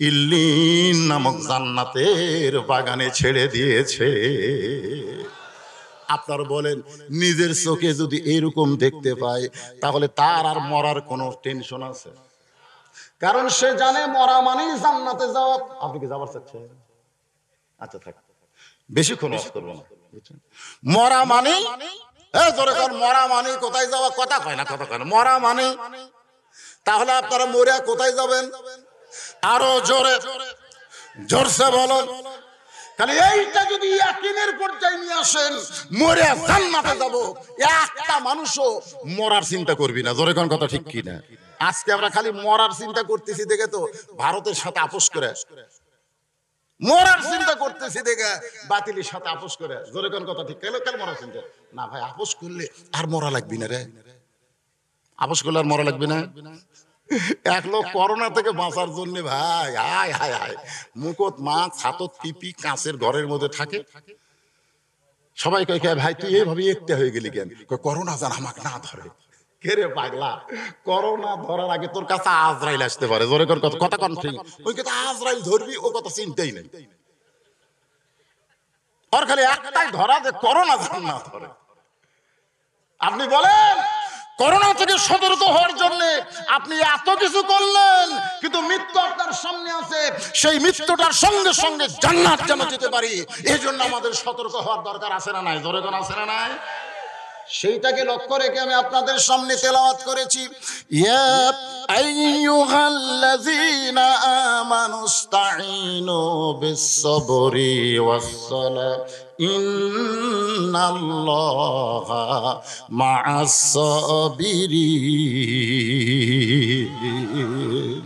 ইল্লিন নামক জান্নাতের বাগানে ছেড়ে দিয়েছে আপনারা বলেন নিজের চোখে যদি এরকম দেখতে পায় তাহলে তার আর মরার কোনো টেনশন আছে কারণ সে জানে মরা মানেই জান্নাতে যাওয়া আপনি কি যাবার চাচ্ছেন আচ্ছা থাক বেশিক্ষণ ওয়াজ করব না মরা মানে জোরে কোন মরা মানে কোথায় যাওয়া কথা কয় না মরা মানে তাহলে আপনারা মরে কোথায় যাবেন আরো জোরে জোরসে বলুন তাহলে এইটা যদি ইয়াকিনের পর্যায়ে নিয়ে আসেন মরে জান্নাতে যাব একটা মানুষও মরার চিন্তা করবি না জোরে কোন কথা ঠিক কি না আজকে আমরা খালি মরার চিন্তা করতেছি দেখে তো ভারতের সাথে আপোষ করে মরার চিন্তা করতেছি দেখে বাতিলের সাথে আপোষ করে জোরে কোন কথা ঠিক কেন মরার চিন্তা না ভাই আপোষ করলে আর মরা লাগবে না রে আপোষ করলে আর মরা লাগবে না এক লোক করোনা থেকে বাঁচার জন্য ভাই হায় হায় হায় মুকুট মাছ হাতত টিপি কাঁচের ঘরের মধ্যে থাকে সবাই কয় ভাই তুই এইভাবে একটা হয়ে গেলি কেন করোনা যেন আমাকে না ধরে কে রে পাগলা, করোনা ধরার আগে তোর কাছে আজরাইল আসতে পারে, জোরে কর কথা কন ঠিক, ওই কথা আজরাইল ধরবি ও কথা চিন্তাই নেই, ওর খালি একটাই ধরা যে করোনা যেন না ধরে। আপনি বলেন করোনা থেকে সতর্ক হওয়ার জন্য আপনি এত কিছু করলেন, কিন্তু মৃত্যু আপনার সামনে আছে, সেই মৃত্যুটার সঙ্গে সঙ্গে জান্নাত যেন যেতে পারি, এই জন্য আমাদের সতর্ক হওয়ার দরকার আছে না নাই, জোরে কোন আছে না নাই? সেইটাকে লক্ষ্য রেখে আমি আপনাদের সামনে তেলাওয়াত করেছি, ইয়া আইয়ুহাল্লাযীনা আমানুস্তাঈনু বিস-সাবরি ওয়াস-সালাহ ইন্নাল্লাহা মা'আস-সাবিরিন।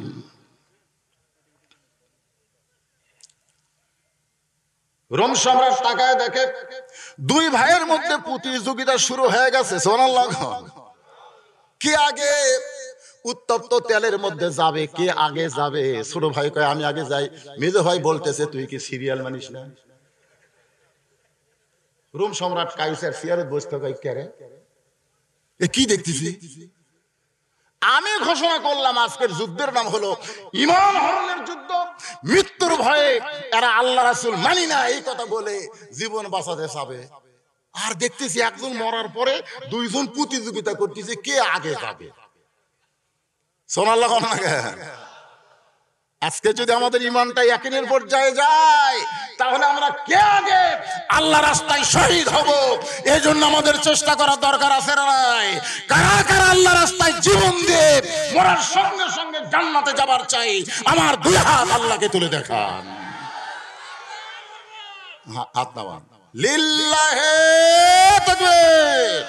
রোম সম্রাট তাকায় দেখে দুই ভাইয়ের মধ্যে প্রতিযোগিতা শুরু হয়ে গেছে। সুবহানাল্লাহ। কে আগে উত্তপ্ত তেলের মধ্যে যাবে, কে আগে যাবে? ছোট ভাই কয় আমি আগে যাই। মেজো ভাই বলতেছে তুই কি সিরিয়াল মানিস না? রোম সম্রাট কাইসার চেয়ারে বসতে কয় কে রে, এ কি দেখতেছি? আমি ঘোষণা করলাম আজকের যুদ্ধের নাম হলো ঈমান হরণের যুদ্ধ। মৃত্যুর ভয়ে এরা আল্লাহ রাসূল মানি না এই কথা বলে জীবন বাঁচাতে চাবে। আর দেখতেছি একজন মরার পরে দুইজন প্রতিযোগিতা করতেছে কে আগে যাবে। সুবহানাল্লাহ। আজকে যদি আমাদের ঈমানটা ইয়াকিনের পর্যায়ে যায়, তাহলে আমরা কে আগে আল্লাহ রাস্তায় শহীদ হব, এই জন্য আমাদের চেষ্টা করার দরকার আছে না নাই? কারা কারা আল্লাহ রাস্তায় জীবন দিয়ে মরার সঙ্গে সঙ্গে জান্নাতে যাবার চাই, আমার দুই হাত আল্লাহকে তুলে দেখান। হাত নামান, লিল্লাহে তাকবীর।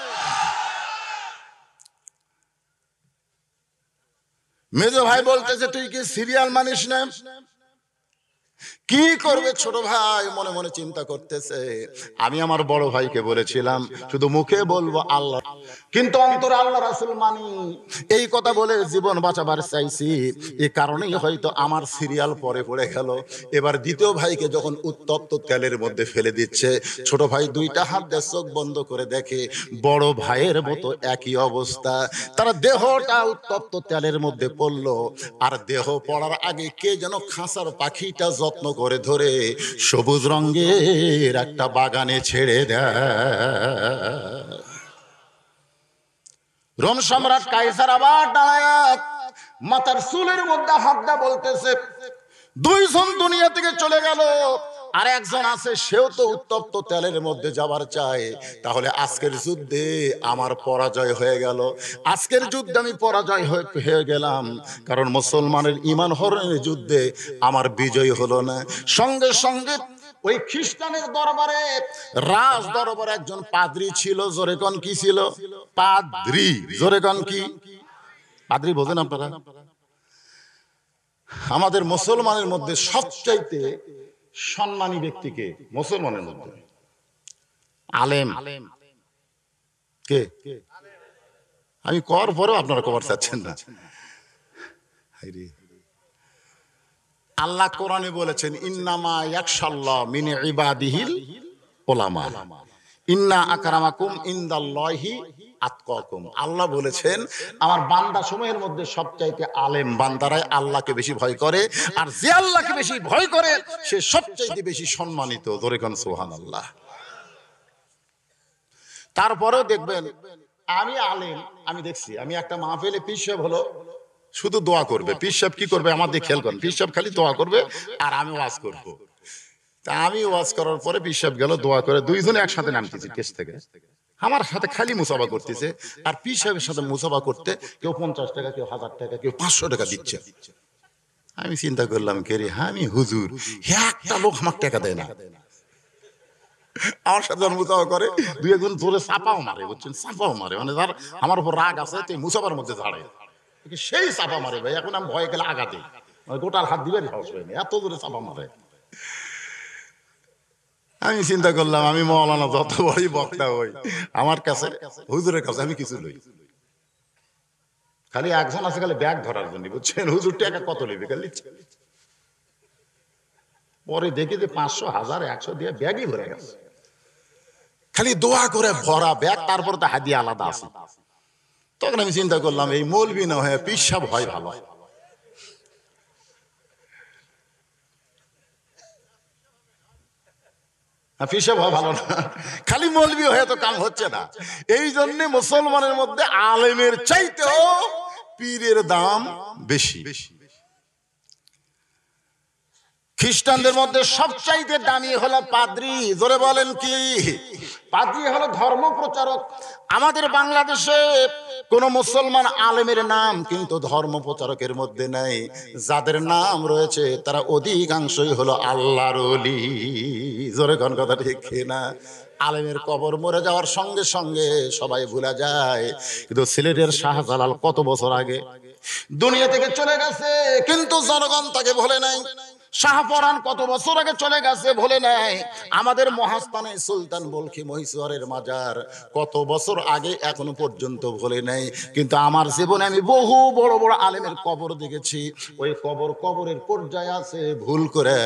মেজো ভাই বলতেছে তুই কি সিরিয়াল মানিস না? কি করবে ছোট ভাই মনে মনে চিন্তা করতেছে, আমি আমার বড় ভাইকে বলেছিলাম শুধু মুখে বলবো আল্লাহ, কিন্তু অন্তরে আল্লাহ রাসূল মানি, এই কথা বলে জীবন বাঁচাবার চাইছি, এই কারণেই হয়তো আমার সিরিয়াল পরে পড়ে গেল। এবার দ্বিতীয় ভাইকে যখন উত্তপ্ত তেলের মধ্যে ফেলে দিচ্ছে, ছোট ভাই দুইটা হাত দিয়ে চোখ বন্ধ করে দেখে বড় ভাইয়ের মতো একই অবস্থা, তার দেহটা উত্তপ্ত তেলের মধ্যে পড়লো, আর দেহ পড়ার আগে কে যেন খাঁচার পাখিটা যত্ন করে ধরে সবুজ রঙের একটা বাগানে ছেড়ে দেয়। রোম সম্রাট কাইসার আবার দাঁড়ায় মাথার চুলের মধ্যে হাত দিয়ে বলতেছে দুইজন দুনিয়া থেকে চলে গেল, আর একজন আছে সেও তো উত্তপ্ত তেলের মধ্যে যাবার চায়, তাহলে আজকের যুদ্ধে আমার পরাজয় হয়ে গেল, আজকের যুদ্ধে আমি পরাজয় হয়ে গেলাম, কারণ মুসলমানের ঈমান হরণের যুদ্ধে আমার বিজয় হলো না। সঙ্গে সঙ্গে ওই খ্রিস্টানের দরবারে, রাজ দরবারে একজন পাদ্রী ছিল, জোরে কোন কি ছিল? পাদ্রী। জোরে কোন কি? পাদ্রী বোঝেন আপনারা? আমাদের মুসলমানের মধ্যে সবচাইতে সম্মানী ব্যক্তিকে মুসলমানের মধ্যে আলেম কে? আমি কর পরেও আপনারা কবার চাচ্ছেন না। আল্লাহ কোরআনে বলেছেন ইন্নামা ইয়াখশাল্লাহ মিন ইবাদিহিল উলামা ইন্না আকরামাকুম ইনদাল্লাহি আতকাকুম। আল্লাহ বলেছেন আমার বান্দা সমূহের মধ্যে সবচাইতে আলেম বান্দারাই আল্লাহকে বেশি ভয় করে, আর যে আল্লাহকে বেশি ভয় করে সে সবচাইতে বেশি সম্মানিত। জোরে কোন সুবহানাল্লাহ। তারপরেও দেখবেন আমি আলেম, আমি দেখছি, আমি একটা মাহফিলে পীর সাহেব হলো, শুধু দোয়া করবে। পীর সাহেব কি করবে আমাদের খেয়াল করেন, পীর সাহেব খালি দোয়া করবে আর আমি ওয়াজ করব। তা আমি ওয়াজ করার পরে পীর সাহেব গেল দোয়া করে, দুইজনে একসাথে নামতেছি কেস থেকে, আমার সাথে খালি মুসাফা করতেছে, আর পীর সাহেবের সাথে মুসাফা করতে কেউ 50 টাকা, কেউ 1000 টাকা, কেউ 500 টাকা দিচ্ছে। আমি চিন্তা করলাম কে রে, আমি হুজুর, একটা লোক আমার টাকা দেয় না। আমার সাথে মুসাফা করে, দুই একজন জোরে চাপাও মারে, বুঝছেন, চাপাও মারে, মানে যার আমার উপর রাগ আছে তুই মুসাফার মধ্যে ঝাড়ে, সেই চাপা মারে ভাই। এখন আমি ভয় গেলে আঘাতে গোটার হাত দিবেন সাহস হয়নি, এত জোরে চাপা মারে। আমি চিন্তা করলাম আমি মাওলানা যত বড়ই বক্তা হই, আমার কাছে হুজুরের কাছে আমি কিছু লই, খালি একজন আছে খালি ব্যাগ ধরার জন্য, বুঝছেন, হুজুর টাকা কত নেবে খালি। পরে দেখি যে 500, 1000, 100 দিয়ে ব্যাগই ভরে গেছে, খালি দোয়া করে ভরা ব্যাগ, তারপর তো হাদিয়া আলাদা আছে। তখন আমি চিন্তা করলাম এই মৌলবি না হয়ে পীর সাহেব হয় ভালো। পীর সাহেব হয় ভালো না, খালি মৌলবি হয়ে তো কাম হচ্ছে না। এই জন্য মুসলমানের মধ্যে আলেমের চাইতেও পীরের দাম বেশি। খ্রিস্টানদের মধ্যে সবচাইতে দামি হলো পাদ্রী। জোরে বলেন কি? পাদ্রী হলো ধর্ম প্রচারক। আমাদের বাংলাদেশে কোন মুসলমান আলেমের নাম কিন্তু ধর্ম প্রচারকের মধ্যে নাই। যাদের নাম রয়েছে তারা অধিকাংশই হলো আল্লাহর ওলি। জোরে কোন কথা ঠিক না? আলেমের কবর মরে যাওয়ার সঙ্গে সঙ্গে সবাই ভুলে যায়, কিন্তু সিলেটের শাহজালাল কত বছর আগে দুনিয়া থেকে চলে গেছে, কিন্তু জনগণ তাকে ভোলে নাই। শাহপরান কত বছর আগে চলে গেছে, ভোলে নাই। আমাদের মহাস্থানে সুলতান বলখি মহীশূরের মাজার কত বছর আগে এখনো পর্যন্ত ভোলে নাই। কিন্তু আমার জীবনে আমি বহু বড় বড় আলেমের কবর দেখেছি, ওই কবরের পর্যায়ে আছে, ভুল করে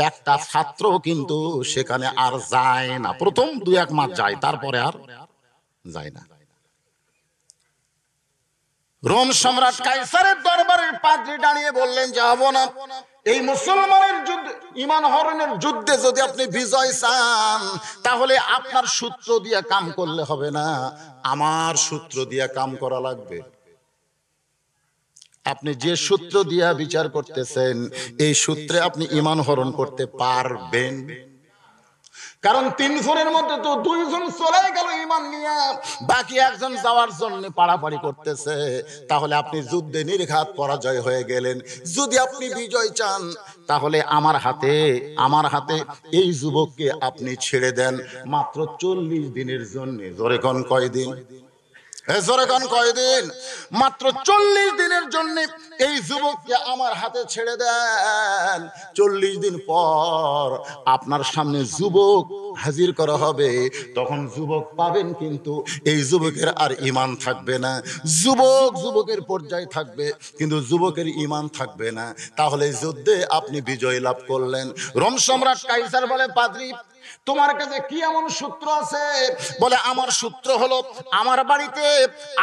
একটা ছাত্র কিন্তু সেখানে আর যায় না। প্রথম 2-1 মাস যায়, তারপরে আর যায় না। রোম সম্রাট কাইসারের দরবারের পাদ্রী দাঁড়িয়ে বললেন, যাব না। এই মুসলমানের যুদ্ধে, ঈমান হরণের যুদ্ধে যদি আপনি বিজয় চান, তাহলে আপনার সূত্র দিয়ে কাম করলে হবে না, আমার সূত্র দিয়ে কাম করা লাগবে। আপনি যে সূত্র দিয়ে বিচার করতেছেন, এই সূত্রে আপনি ঈমান হরণ করতে পারবেন? কারণ 3 জনের মধ্যে তো 2 জন চলে গেল ঈমান নিয়ে, বাকি 1 জন যাওয়ার জন্য পাড়াপাড়ি করতেছে। তাহলে আপনি যুদ্ধে নির্ঘাত পরাজয় হয়ে গেলেন। যদি আপনি বিজয় চান, তাহলে আমার হাতে এই যুবককে আপনি ছেড়ে দেন মাত্র 40 দিনের জন্য। জোরে কোন কয়দিন? কয়দিন? মাত্র 40 দিনের জন্য এই যুবককে আমার হাতে ছেড়ে দেন। 40 দিন পর আপনার সামনে যুবক হাজির করা হবে, তখন যুবক পাবেন, কিন্তু এই যুবকের আর ঈমান থাকবে না। যুবকের পর্যায়ে থাকবে, কিন্তু যুবকের ঈমান থাকবে না। তাহলে যুদ্ধে আপনি বিজয় লাভ করলেন। রোম সম্রাট কাইসার বলে, পাদ্রী, তোমার কাছে কি এমন সূত্র আছে? বলে, আমার সূত্র হলো, আমার বাড়িতে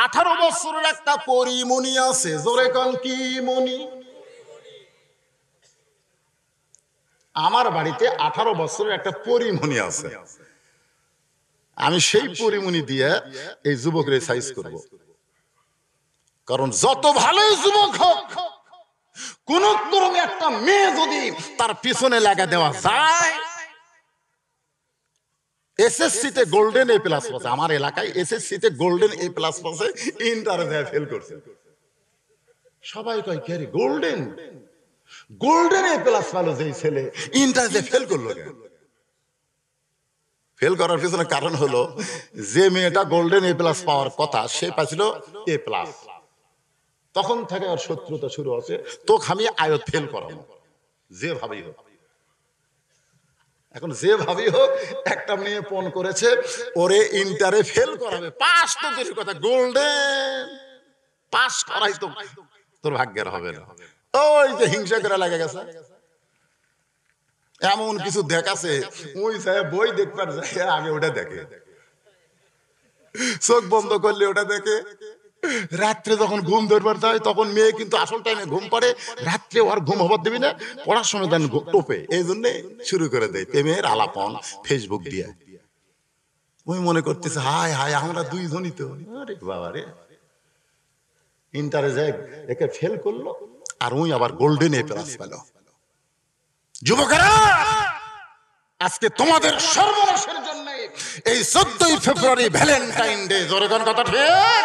18 বছরের একটা পরিমণি আছে। জোরে কোন, কি মণি? আমার বাড়িতে 18 বছরের একটা পরিমণি আছে। আমি সেই পরিমণি দিয়ে এই যুবকের সাইজ করব। কারণ যত ভালোই যুবক হোক, কোন ক্রমে একটা মেয়ে যদি তার পিছনে লাগা দেওয়া যায়, এসএসসিতে গোল্ডেন A+ পাচ্ছে। আমার এলাকায় এসএসসিতে গোল্ডেন A+ পাচ্ছে, ইন্টারে ফেল করছে। সবাই কয়, কে রে গোল্ডেন A+ পালো যেই ছেলে, ইন্টারে ফেল করলো কেন? ফেল করার পিছনে কারণ হলো, যে মেয়েটা গোল্ডেন A+ পাওয়ার কথা, সে পাইছিল A+। তখন থেকে ওর শত্রুতা শুরু হচ্ছে, তোকে আমি আয়ত ফেল করাবো, যে ভাবেই হোক। এখন যে ভাবি হোক, একটা মেয়ে ফোন করেছে, ওরে ইন্টারে ফেল করাবে। পাস তো দূরের কথা, গোল্ডেন পাস করাই তো তোর ভাগ্যের হবে না। ওই যে হিংসা করে লাগে গেছে। এমন কিছু দেখাছে, ওই সাহেব বই দেখবার যায়, আগে ওটা দেখে, চোখ বন্ধ করলে ওটা দেখে। রাত্রে যখন ঘুম ধরবার যায়, তখন মেয়ে কিন্তু আসল টাইমে ঘুম পাড়ে, রাত্রে ওর ঘুম হবার দিবি না, পড়ার সময় দেন টোপে। এই জন্য শুরু করে দেয় প্রেমের আলাপন ফেসবুক দিয়ে। ওই মনে করতেছে, হায় হায়, আমরা 2 জনই তো। আরে বাবা রে, ইন্টারে যায় একে ফেল করলো, আর ওই আবার গোল্ডেন A+ পেল। যুবকেরা, আজকে তোমাদের সর্বনাশের জন্য এই 14ই ফেব্রুয়ারি ভ্যালেন্টাইন ডে। জোরে কোন কথা ঠিক?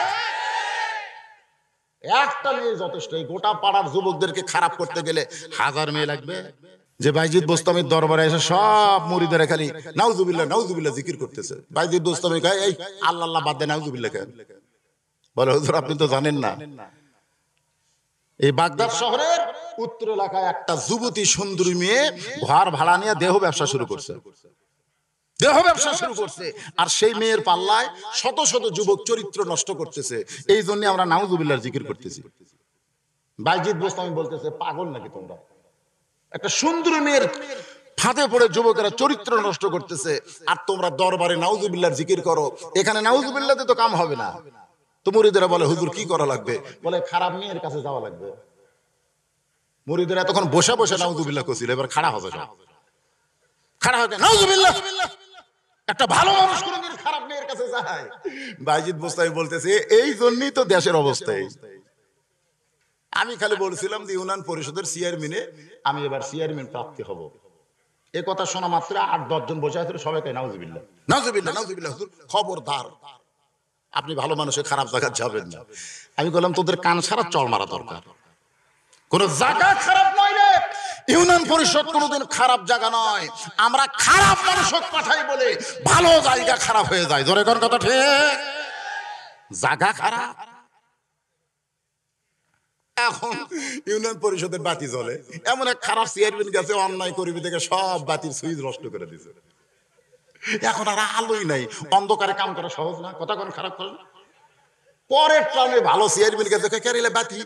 একটা মেয়ে যথেষ্ট। এই গোটা পাড়ার যুবকদেরকে খারাপ করতে গেলে 1000 মেয়ে লাগবে। যে বাইজিদ বোস্তামির দরবারে এসে সব মুরিদেরা খালি নাউজুবিল্লাহ নাউজুবিল্লাহ জিকির করতেছে, বাইজিদ বোস্তামি কয়, এই আল্লাহ আল্লাহ বাদ দেন, নাউজুবিল্লাহ কেন? বলে, হুজুর আপনি তো জানেন না, এই বাগদাদ শহরের উত্তর এলাকায় একটা যুবতী সুন্দরী মেয়ে ঘর ভাড়া নিয়ে দেহ ব্যবসা শুরু করছে। আর সেই মেয়ের পাল্লায় শত শত যুবক চরিত্র নষ্ট করতেছে। এই জন্য আমরা নাউজুবিল্লাহর জিকির করতেছি। বাইজিদ বোস্তামি বলতেছে, পাগল নাকি তোমরা? একটা সুন্দরী মেয়ের ফাঁদে পড়ে যুবকেরা চরিত্র নষ্ট করতেছে, আর তোমরা দরবারে নাউজুবিল্লাহর জিকির করো। এখানে নাউজুবিল্লাহতে তো কাম হবে না। তো মুরিদেরা বলে হুজুর কি করা লাগবে? বলে খারাপ মেয়ের কাছে যাওয়া লাগবে। মুরিদেরা তখন বসে বসে নাউজুবিল্লাহ কইছিল, এবার খাড়া হবে সব, খাড়া হবে নাউজুবিল্লাহ। একটা ভালো মানুষ কোনদিন খারাপ মেয়ের কাছে যায়? বাইজিদ বোস্তামি বলতেছে এই জন্যই তো দেশের অবস্থা এই। আমি খালি বলছিলাম যে ইউনিয়ন পরিষদের চেয়ারম্যানে আমি এবার চেয়ারম্যান প্রাপ্তি হব, এ কথা শোনা মাত্র ৮-১০ জন বসে আছে, সবাইকে নাউজুবিল্লাহ নাউজুবিল্লাহ নাউজুবিল্লাহ। হুজুর খবরদার, আপনি ভালো মানুষের খারাপ জায়গায় যাবেন না। আমি বললাম তোদের কান সারা চড় মারা দরকার, কোন জায়গা খারাপ নয় রে। ইউনিয়ন পরিষদ কোনদিন খারাপ জায়গা নয়। আমরা খারাপ মানুষ পাঠাই বলে ভালো জায়গা খারাপ হয়ে যায়। জোরে কোন কথা ঠিক? জায়গা খারাপ। এখন ইউনিয়ন পরিষদের বাতি জ্বলে, এমন এক খারাপ চেয়ারম্যান গেছে অন্যায় কর্মী থেকে সব বাতির সুইচ নষ্ট করে দিয়েছে। এখন আর আলোই নাই, অন্ধকারে কাম করা সহজ না, কথা কোন খারাপ করে। পরের টাইমে ভালো চেয়ারম্যান গেছে কেরিলে বাতি,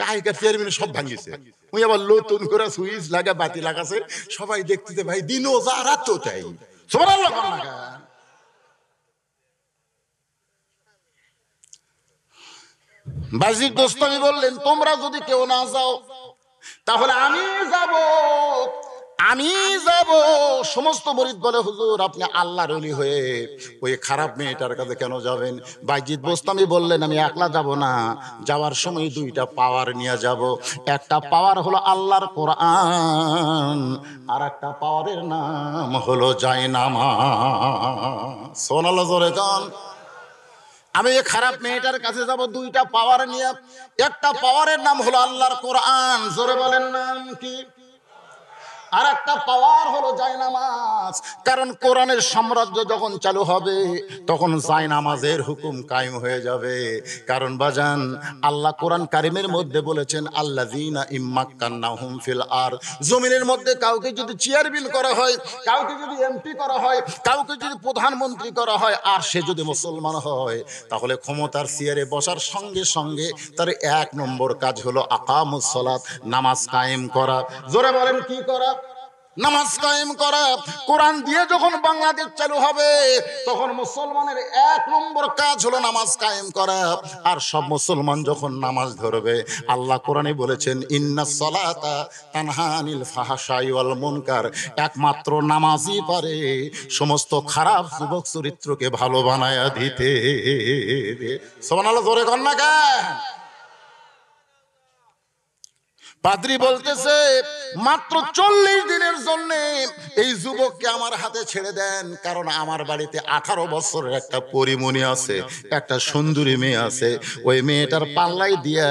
আগেকার চেয়ারম্যান সব ভাঙিয়েছে, ওই আবার নতুন করে সুইচ লাগা বাতি লাগাছে, সবাই দেখতেছে ভাই দিনও যা রাতও তাই। সুবহানাল্লাহ কোন না। বাজিদ বোস্তামি বললেন তোমরা যদি কেউ না যাও তাহলে আমি যাব, আমি যাব। সমস্ত মুরিদ বলে হুজুর আপনি আল্লাহর ওলি হয়ে ওই খারাপ মেয়েটার কাছে কেন যাবেন? বাইজিদ বোস্তামি বললেন আমি একলা যাব না, যাওয়ার সময় দুইটা পাওয়ার নিয়ে যাব। একটা পাওয়ার হলো আল্লাহর কোরআন, আর একটা পাওয়ারের নাম হলো জায়নামাজ। সুবহানাল্লাহ জোরে কান। আমি এই খারাপ মেয়েটার কাছে যাব দুইটা পাওয়ার নিয়ে। একটা পাওয়ারের নাম হলো আল্লাহর কোরআন, জোরে বলেন নাম কি? আর একটা পাওয়ার হলো জায়নামাজ। কারণ কোরআনের সাম্রাজ্য যখন চালু হবে তখন জায়নামাজের হুকুম কায়েম হয়ে যাবে। কারণ বাজান আল্লাহ কোরআন কারিমের মধ্যে বলেছেন আল্লাযীনা ইম্মাক্কান্নাহুম ফিল আরদ, জমিনের মধ্যে কাউকে যদি চেয়ারম্যান করা হয়, কাউকে যদি এমপি করা হয়, কাউকে যদি প্রধানমন্ত্রী করা হয়, আর সে যদি মুসলমান হয়, তাহলে ক্ষমতার চেয়ারে বসার সঙ্গে সঙ্গে তার ১ নম্বর কাজ হলো আকামুস সালাত, নামাজ কায়েম করা। জোরে বলেন কি করা? নামাজ কায়েম করা। কোরআন দিয়ে যখন বাংলাদেশ চালু হবে তখন মুসলমানের ১ নম্বর কাজ হলো নামাজ কায়েম করা। আর সব মুসলমান যখন নামাজ ধরবে, আল্লাহ কোরআনে বলেছেন ইন্নাস সালাতা তানহা আনিল ফাহশাই ওয়াল মুনকার, একমাত্র নামাজই পারে সমস্ত খারাপ যুবক চরিত্রকে ভালো বানায়া দিতে। সুবহানাল্লাহ জোরে কর না কেন? পাদ্রী বলতেছে মাত্র ৪০ দিনের জন্য এই যুবককে আমার হাতে ছেড়ে দেন, কারণ আমার বাড়িতে ১৮ বছরের একটা পরিমণি আছে, একটা সুন্দরী মেয়ে আছে। ওই মেয়েটার পাল্লাই দিয়া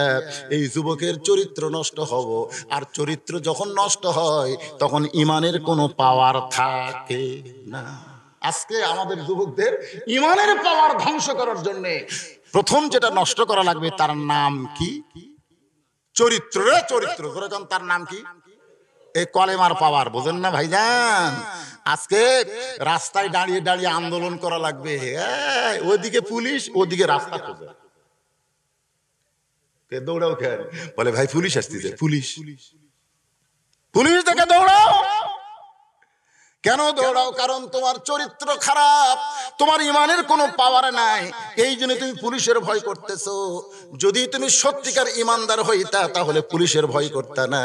এই যুবকের চরিত্র নষ্ট হব। আর চরিত্র যখন নষ্ট হয় তখন ইমানের কোনো পাওয়ার থাকে না। আজকে আমাদের যুবকদের ইমানের পাওয়ার ধ্বংস করার জন্য প্রথম যেটা নষ্ট করা লাগবে তার নাম কি? চরিত্র। চরিত্র তার নাম কি? এই কলেমার পাওয়ার। বোঝেন না ভাইজান? আজকে রাস্তায় দাঁড়িয়ে দাঁড়িয়ে আন্দোলন করা লাগবে, ওইদিকে পুলিশ ওদিকে রাস্তা খোঁজে, দৌড়াও খেল বলে ভাই পুলিশ আসতেছে, পুলিশ পুলিশ দেখে দৌড়াও। কেন দৌড়াও? কারণ তোমার চরিত্র খারাপ, তোমার ইমানের কোনো পাওয়ার নাই, এই জন্য তুমি পুলিশের ভয় করতেছো। যদি তুমি সত্যিকার ইমানদার হইতা তাহলে পুলিশের ভয় করতে না,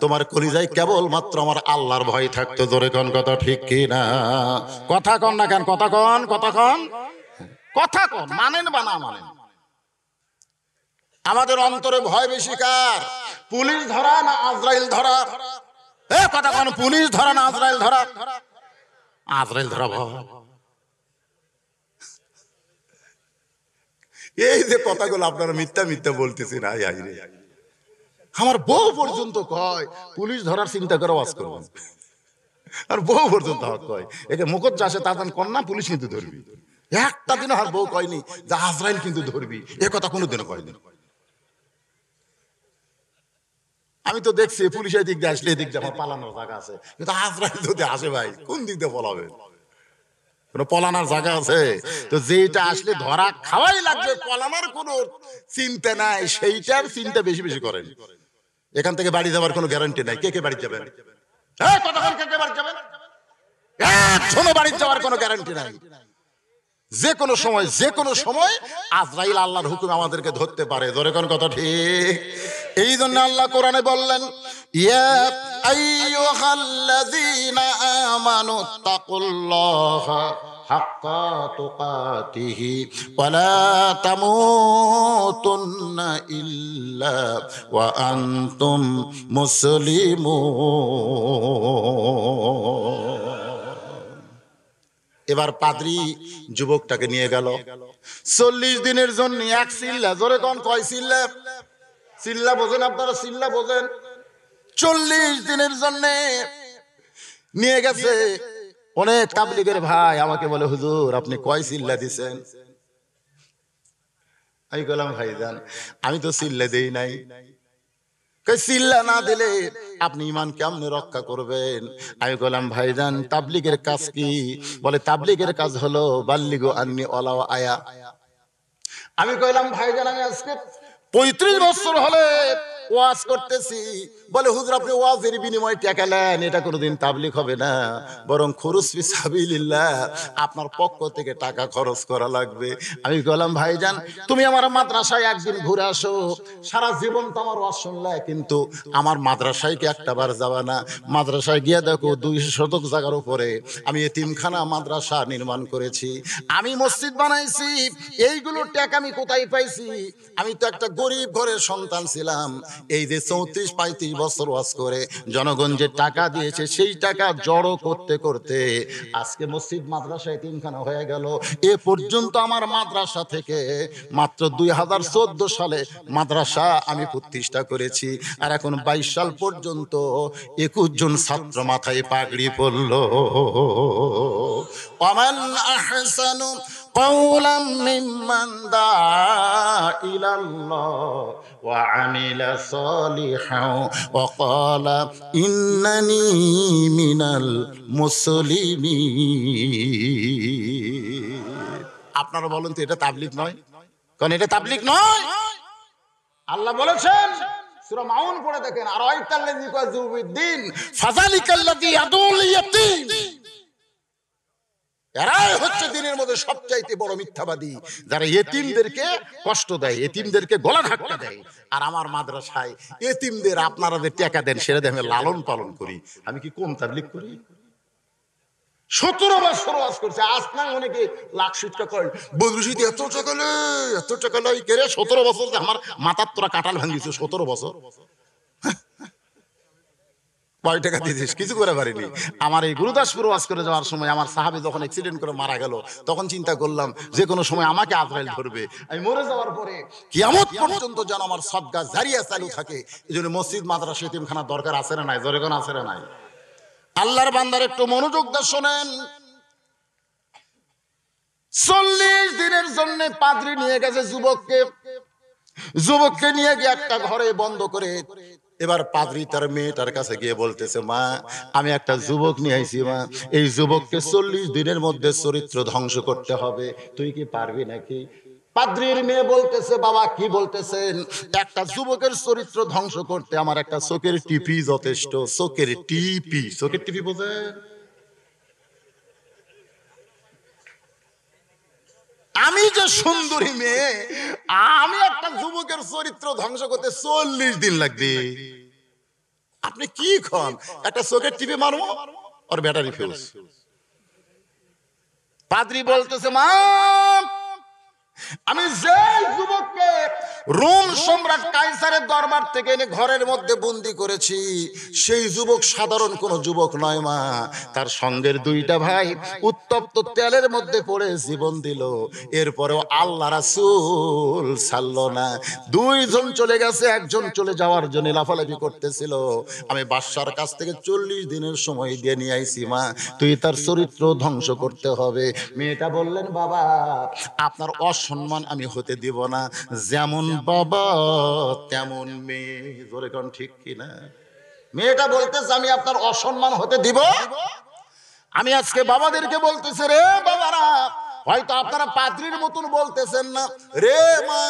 তোমার কলিজায় কেবলমাত্র আমার আল্লাহর ভয় থাকতো। জোরে কোন কথা ঠিক কি না? কথা কন না কেন? কথা কন, কথা কন, কথা কন, মানেন বা না মানেন। আমাদের অন্তরে ভয় বেশি কার? পুলিশ ধরা না আজরাইল ধরা? কথা কন, পুলিশ ধরা না আজরাইল ধরা? আজরাইল ধরা ভয়। এই যে কথাগুলো আপনারা মিথ্যা মিথ্যা বলতেছেন, আমার বউ পর্যন্ত কয় পুলিশ ধরার চিন্তা করে ওয়াজ করবেন, আর বউ পর্যন্ত কয় একে মুখত যাসে তাজান কন্যা পুলিশ কিন্তু ধরবি। একটা দিন আর বউ কয়নি যে আজরাইল কিন্তু ধরবি, এ কথা কোনোদিনও কয়নি। আমি তো দেখছি পুলিশ এই দিক দিয়ে আসলে এদিক দিয়ে আমার পালানোর জায়গা আছে, কিন্তু আজরাইল যদি আসে ভাই কোন দিক দিয়ে পলাবে? কোনো পলানোর জায়গা আছে? তো যেটা আসলে ধরা খাওয়াই লাগবে, পলানোর কোনো চিন্তা নাই, সেইটার চিন্তা বেশি বেশি করেন। এখান থেকে বাড়ি যাওয়ার কোনো গ্যারান্টি নাই। কে কে বাড়ি যাবেন? কে কে বাড়ি যাবেন? এখনো বাড়ি যাওয়ার কোনো গ্যারান্টি নাই। যে কোনো সময় আজরাইল আল্লাহর হুকুমে আমাদেরকে ধরতে পারে। ধরে কোন কথা ঠিক। এই জন্য আল্লাহ কোরআনে বললেন, ইয়া আইয়ুহাল্লাযীনা আমানু তাকুল্লাহা হাক্কা তুকাতিহি ওয়া লা তামুতুন্না ইল্লা ওয়া আনতুম মুসলিমুন। এবার পাদ্রী যুবকটাকে নিয়ে গেল 40 দিনের জন্য এক সিল্লা। জোরে কোন কয় সিল্লা? সিল্লা বোঝেন আপনারা? সিল্লা বোঝেন? 40 দিনের জন্য নিয়ে গেছে। অনেক তাবলীগের ভাই আমাকে বলে, হুজুর আপনি কয় সিল্লা দিছেন? আমি বললাম, ভাইজান আমি তো সিল্লা দেই নাই। সিল্লা না দিলে আপনি ইমান কেমনে রক্ষা করবেন? আমি বললাম, ভাইজান তাবলীগের কাজ কি? বলে, তাবলীগের কাজ হলো বাল্লিগু আন্নি ওয়ালাউ আয়া। আমি কইলাম, ভাইজান আমি আজকে 35 বছর হলে ওয়াজ করতেছি। বলে, হুজুর আপনি ওয়াজের বিনিময়ে টাকা নেন, এটা কোনোদিন তাবলীগ হবে না, বরং খুরুজ ফি সাবিলিল্লাহ, আপনার পক্ষ থেকে টাকা খরচ করা লাগবে। আমি বললাম, ভাইজান তুমি আমার মাদ্রাসায় একদিন ঘুরে আসো। সারা জীবন তো আমার ওয়াজ শুনলে, কিন্তু আমার মাদ্রাসায় কি একটাবার যাবা না? মাদ্রাসায় গিয়ে দেখো 200 শতক জায়গার উপরে আমি এতিমখানা মাদ্রাসা নির্মাণ করেছি, আমি মসজিদ বানাইছি। এইগুলো টাকা আমি কোথায় পাইছি? আমি তো একটা গরিব ঘরের সন্তান ছিলাম। এই যে 34-35 বছর ওয়াজ করে জনগণ যে টাকা দিয়েছে, সেই টাকা জড়ো করতে করতে আজকে মসজিদ মাদ্রাসা এতিমখানা হয়ে গেল। এ পর্যন্ত আমার মাদ্রাসা থেকে মাত্র 2014 সালে মাদ্রাসা আমি প্রতিষ্ঠা করেছি, আর এখন 22 সাল পর্যন্ত 21 জন ছাত্র মাথায় পাগড়ি পড়ল। ওয়ামান আহসানু قولا ممن دعا إلى الله وعمل صالحا وقال إنني من المسلمين। আপনারা বলেন তো এটা তাবলীগ নয়? কারণ এটা তাবলীগ নয়। আল্লাহ বলেছেন সূরা মাউন পড়ে দেখেন, আর আইতাল্লাযী কাযুবিদ্দিন ফাযালিকাল্লাযী ইয়াদুল ইয়াতীম। এরাই হচ্ছে দিনের মধ্যে সবচাইতে বড় মিথ্যাবাদী, যারা এতিমদেরকে কষ্ট দেয়, এতিমদেরকে গলা ধাক্কা দেয়। আর আমার মাদ্রাসায় এতিমদের আপনারা যে টাকা দেন, সেটা দিয়ে আমি লালন পালন করি। আমি কি কম তাবলীগ করি? 17 বছর ওয়াজ করছে। আজ না অনেকে লাখ টাকা কয়, বদরুশিতে এত টাকা লয় কে রে? 17 বছর আমার মাথার তোরা কাঁঠাল ভাঙিয়েছে। 17 বছর কয় টাকা দিয়েছিস? কিছু করে পারিনি। আমার এই গুরুদাসপুর ওয়াজ করে যাওয়ার সময় আমার সাহাবী যখন অ্যাক্সিডেন্ট করে মারা গেল, তখন চিন্তা করলাম যে কোনো সময় আমাকে আজরাইল ধরবে। আমি মরে যাওয়ার পরে কিয়ামত পর্যন্ত যেন আমার সদকা জারিয়া চালু থাকে। এজন্য মসজিদ মাদ্রাসা এতিমখানার দরকার আছে না নাই? জোরে কোন আছে না নাই? আল্লাহর বান্দার একটু মনোযোগ দিয়ে শোনেন। 40 দিনের জন্য পাদ্রী নিয়ে গেছে যুবককে নিয়ে গিয়ে একটা ঘরে বন্ধ করে। এবার পাদ্রী তার মেয়েটার কাছে গিয়ে বলতেছে, মা আমি একটা যুবক নিয়ে আইছি, মা এই যুবককে 40 দিনের মধ্যে চরিত্র ধ্বংস করতে হবে, তুই কি পারবি নাকি? পাদ্রীর মেয়ে বলতেছে, বাবা কি বলতেছেন? একটা যুবকের চরিত্র ধ্বংস করতে আমার একটা চোখের টিপি যথেষ্ট। চোখের টিপি বোঝেন? আমি যে সুন্দরী মেয়ে, আমি একটা যুবকের চরিত্র ধ্বংস করতে 40 দিন লাগবে? আপনি কি খন? একটা চোখের টিপি মারবো আর ব্যাটারি ফেউজ। পাদ্রী বলতেছে, মা আমি যে যুবককে রোম সম্রাট কাইসারের দরবার থেকে এনে ঘরের মধ্যে বন্দি করেছি, সেই যুবক সাধারণ কোন যুবক নয় মা। তার সঙ্গের 2টা ভাই উত্তপ্ত তেলের মধ্যে পড়ে জীবন দিল, এরপরেও আল্লাহ রাসূল ছাড়লো না। 2 জন চলে গেছে, একজন চলে যাওয়ার জন্য লাফালাফি করতেছিল। আমি বাদশার কাছ থেকে 40 দিনের সময় দিয়ে নিয়ে আইছি, মা তুই তার চরিত্র ধ্বংস করতে হবে। মেয়েটা বললেন, বাবা আপনার সম্মান আমি হতে দিব না, যেমন বাবা তেমন মেয়ে। জোরে কোন ঠিক কিনা? মেয়েটা বলতেছে, আমি আপনার অসম্মান হতে দিব? আমি আজকে বাবাদেরকে বলতেছি, রে বাবারা, হয়তো আপনারা পাদ্রীর মতন বলতেছেন না রে মা,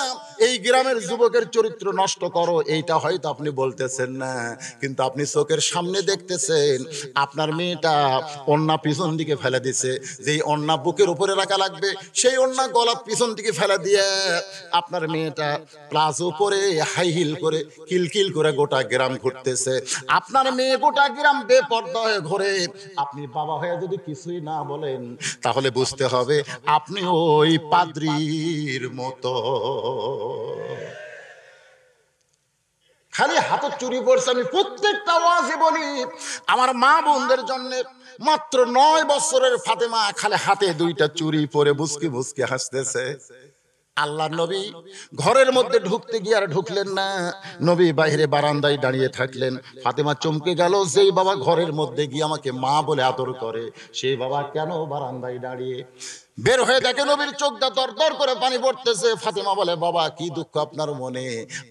এই গ্রামের যুবকের চরিত্র নষ্ট করো, এইটা হয়তো আপনি বলতেছেন না, কিন্তু আপনি চোখের সামনে দেখতেছেন আপনার মেয়েটা ওড়না পিছন দিকে ফেলে দিছে, যেই ওড়না বুকের উপরে রাখা লাগবে সেই ওড়না গলার পিছন দিকে ফেলে দিয়ে আপনার মেয়েটা প্লাজো পরে হাই হিল করে কিলকিল করে গোটা গ্রাম ঘুরতেছে। আপনার মেয়ে গোটা গ্রাম বেপরদা হয়ে ঘুরে, আপনি বাবা হয়ে যদি কিছুই না বলেন তাহলে বুঝতে হবে আপনি ওই পাদ্রীর মতো। খালি হাতে চুরি পড়ছে। আমি প্রত্যেকটা ওয়াজে বলি আমার মা বোনদের জন্য, মাত্র 9 বছরের ফাতেমা খালি হাতে 2টা চুরি পরে মুস্কি মুস্কি হাসতেছে। আল্লাহ নবী ঘরের মধ্যে ঢুকতে গিয়ে আর ঢুকলেন না, নবী বাইরে বারান্দায় দাঁড়িয়ে থাকলেন। ফাতেমা চমকে গেল, যেই বাবা ঘরের মধ্যে গিয়ে আমাকে মা বলে আদর করে সেই বাবা কেন বারান্দায় দাঁড়িয়ে? বের হয়ে দেখে নবীর চোখটা দর দর করে পানি পড়তেছে। ফাতেমা বলে, বাবা কি দুঃখ আপনার মনে?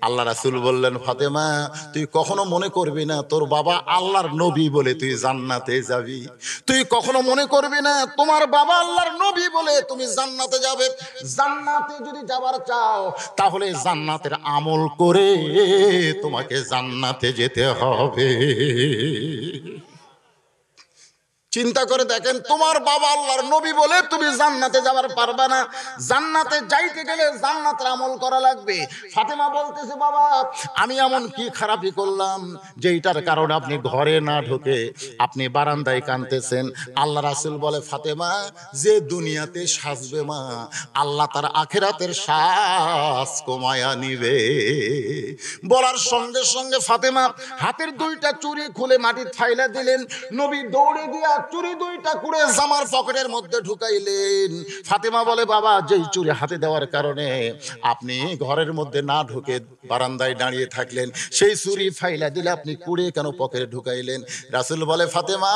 আল্লাহ রাসূল বললেন, ফাতেমা তুই কখনো মনে করবি না তোর বাবা আল্লাহর নবী বলে তুই জান্নাতে যাবি। তুই কখনো মনে করবি না তোমার বাবা আল্লাহর নবী বলে তুমি জান্নাতে যাবে। জান্নাতে যদি যাবার চাও তাহলে জান্নাতের আমল করে তোমাকে জান্নাতে যেতে হবে। চিন্তা করে দেখেন, তোমার বাবা আল্লাহর নবী বলে তুমি জান্নাতে যাবার পারবে না। জান্নাতে যাইতে গেলে জান্নাতের আমল করা লাগবে। ফাতেমা বলতেছে, বাবা আমি এমন কি খারাপই করলাম যেইটার কারণে আপনি ঘরে না ঢুকে আপনি বারান্দায় কাঁদতেছেন? আল্লাহ রাসূল বলে, ফাতেমা যে দুনিয়াতে সাজবে মা, আল্লাহ তার আখিরাতের সাজ কমায়া নিবে। বলার সঙ্গে সঙ্গে ফাতেমা হাতের 2টা চুড়ি খুলে মাটি ফাইলা দিলেন। নবী দৌড়ে গিয়া চুরি 2টা কুড়ে জামার পকেটের মধ্যে ঢুকাইলেন। ফাতেমা বলে, বাবা যেই চুরি হাতে দেওয়ার কারণে আপনি ঘরের মধ্যে না ঢুকে বারান্দায় দাঁড়িয়ে থাকলেন, সেই চুরি ফাইলা দিলে আপনি কুড়ে কেন পকেটে ঢুকাইলেন? রাসূল বলে, ফাতেমা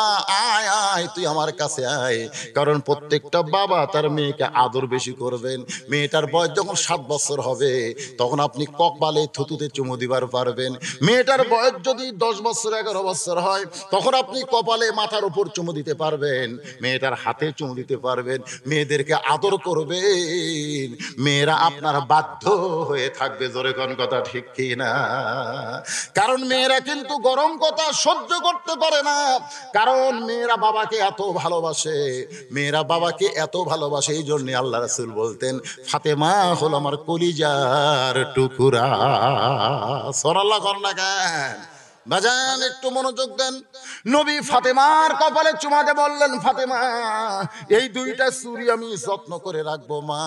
আয় আয় তুই আমার কাছে আয়, কারণ প্রত্যেকটা বাবা তার মেয়েকে আদর বেশি করবেন। মেয়েটার বয়স যখন 7 বছর হবে তখন আপনি কপালে থুতুতে চুমু দিবার পারবেন। মেয়েটার বয়স যদি 10 বছর 11 বছর হয় তখন আপনি কপালে মাথার উপর চুমু দিতে পারবেন, মেয়েটার হাতে চুমু দিতে পারবেন। মেয়েদেরকে আদর করবেন, মেয়েরা আপনার বাধ্য হয়ে থাকবে। জোরে কোন কথা ঠিক কি না? কারণ মেয়েরা কিন্তু গরম কথা সহ্য করতে পারে না, কারণ মেয়েরা বাবাকে এত ভালোবাসে। মেয়েরা বাবাকে এত ভালোবাসে, এই জন্য আল্লাহ রাসূল বলতেন, ফাতেমা হলো আমার কলিজার টুকরা। সুবহানাল্লাহ কর না কেন? বাজান একটু মনোযোগ দেন। নবী ফাতেমার কপালে চুমা দিয়ে বললেন, ফাতেমা এই 2টা চুড়ি আমি যত্ন করে রাখবো মা।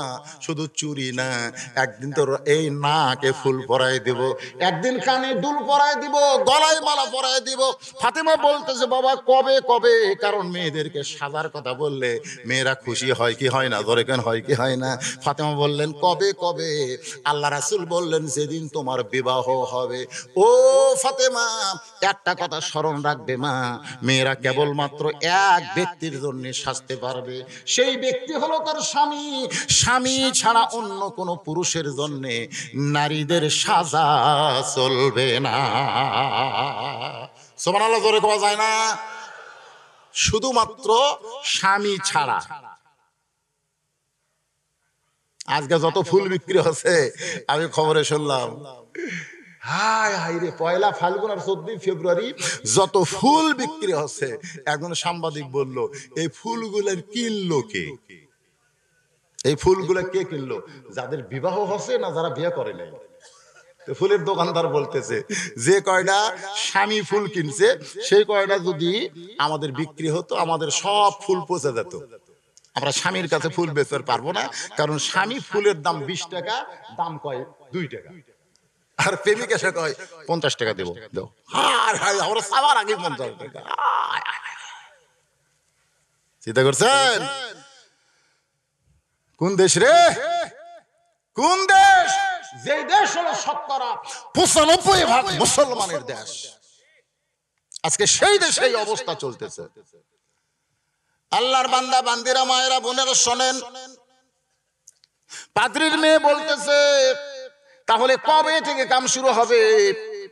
শুধু চুড়ি না, একদিন তোর এই নাকে ফুল পরায় দেব, একদিন কানে দুল পরায় দিব, গলায় মালা পরায় দিব। ফাতেমা বলতেছে, বাবা কবে কবে? কারণ মেয়েদেরকে সাজার কথা বললে মেয়েরা খুশি হয় কি হয় না? ধরে কেন হয় কি হয় না? ফাতেমা বললেন, কবে কবে? আল্লাহ রাসূল বললেন, যেদিন তোমার বিবাহ হবে। ও ফাতেমা একটা কথা স্মরণ রাখবে মা, মেয়েরা কেবলমাত্র এক ব্যক্তির জন্য সাজতে পারবে, সেই ব্যক্তি হলো তার স্বামী। স্বামী ছাড়া অন্য কোনো পুরুষের জন্য নারীদের সাজা চলবে না। সুবহানাল্লাহ জোরে কোয়া যায় না? শুধুমাত্র স্বামী ছাড়া। আজকে যত ফুল বিক্রি হচ্ছে আমি খবরে শুনলাম, হায় হায় রে, 1 ফাল্গুন আর 14 ফেব্রুয়ারি যত ফুল বিক্রি হচ্ছে, একজন সাংবাদিক বলল, এই ফুলগুলোর কিনলো কে? এই ফুলগুলো কে কিনলো? যাদের বিবাহ হচ্ছে না যারা বিয়ে করে নাই? তো ফুলের দোকানদার বলতেছে, যে কয়টা স্বামী ফুল কিনছে সেই কয়টা যদি আমাদের বিক্রি হতো আমাদের সব ফুল পচে যেত। আমরা স্বামীর কাছে ফুল বেচতে পারবো না, কারণ স্বামী ফুলের দাম 20 টাকা, দাম কয় 2 টাকা। আর প্রেমিক এসে কয় 50 টাকা দেবো। আমরা সবার আগে 50 টাকা। চিন্তা করছেন কোন দেশ রে? কোন দেশ? যে দেশ হলো 95% মুসলমানের দেশ। আজকে সেই দেশে এই অবস্থা চলতেছে। আল্লাহর বান্দা বান্দিরা, মায়েরা, বোনেরা শোনেন, পাদ্রীর মেয়ে বলতেছে, তাহলে কবে থেকে কাম শুরু হবে?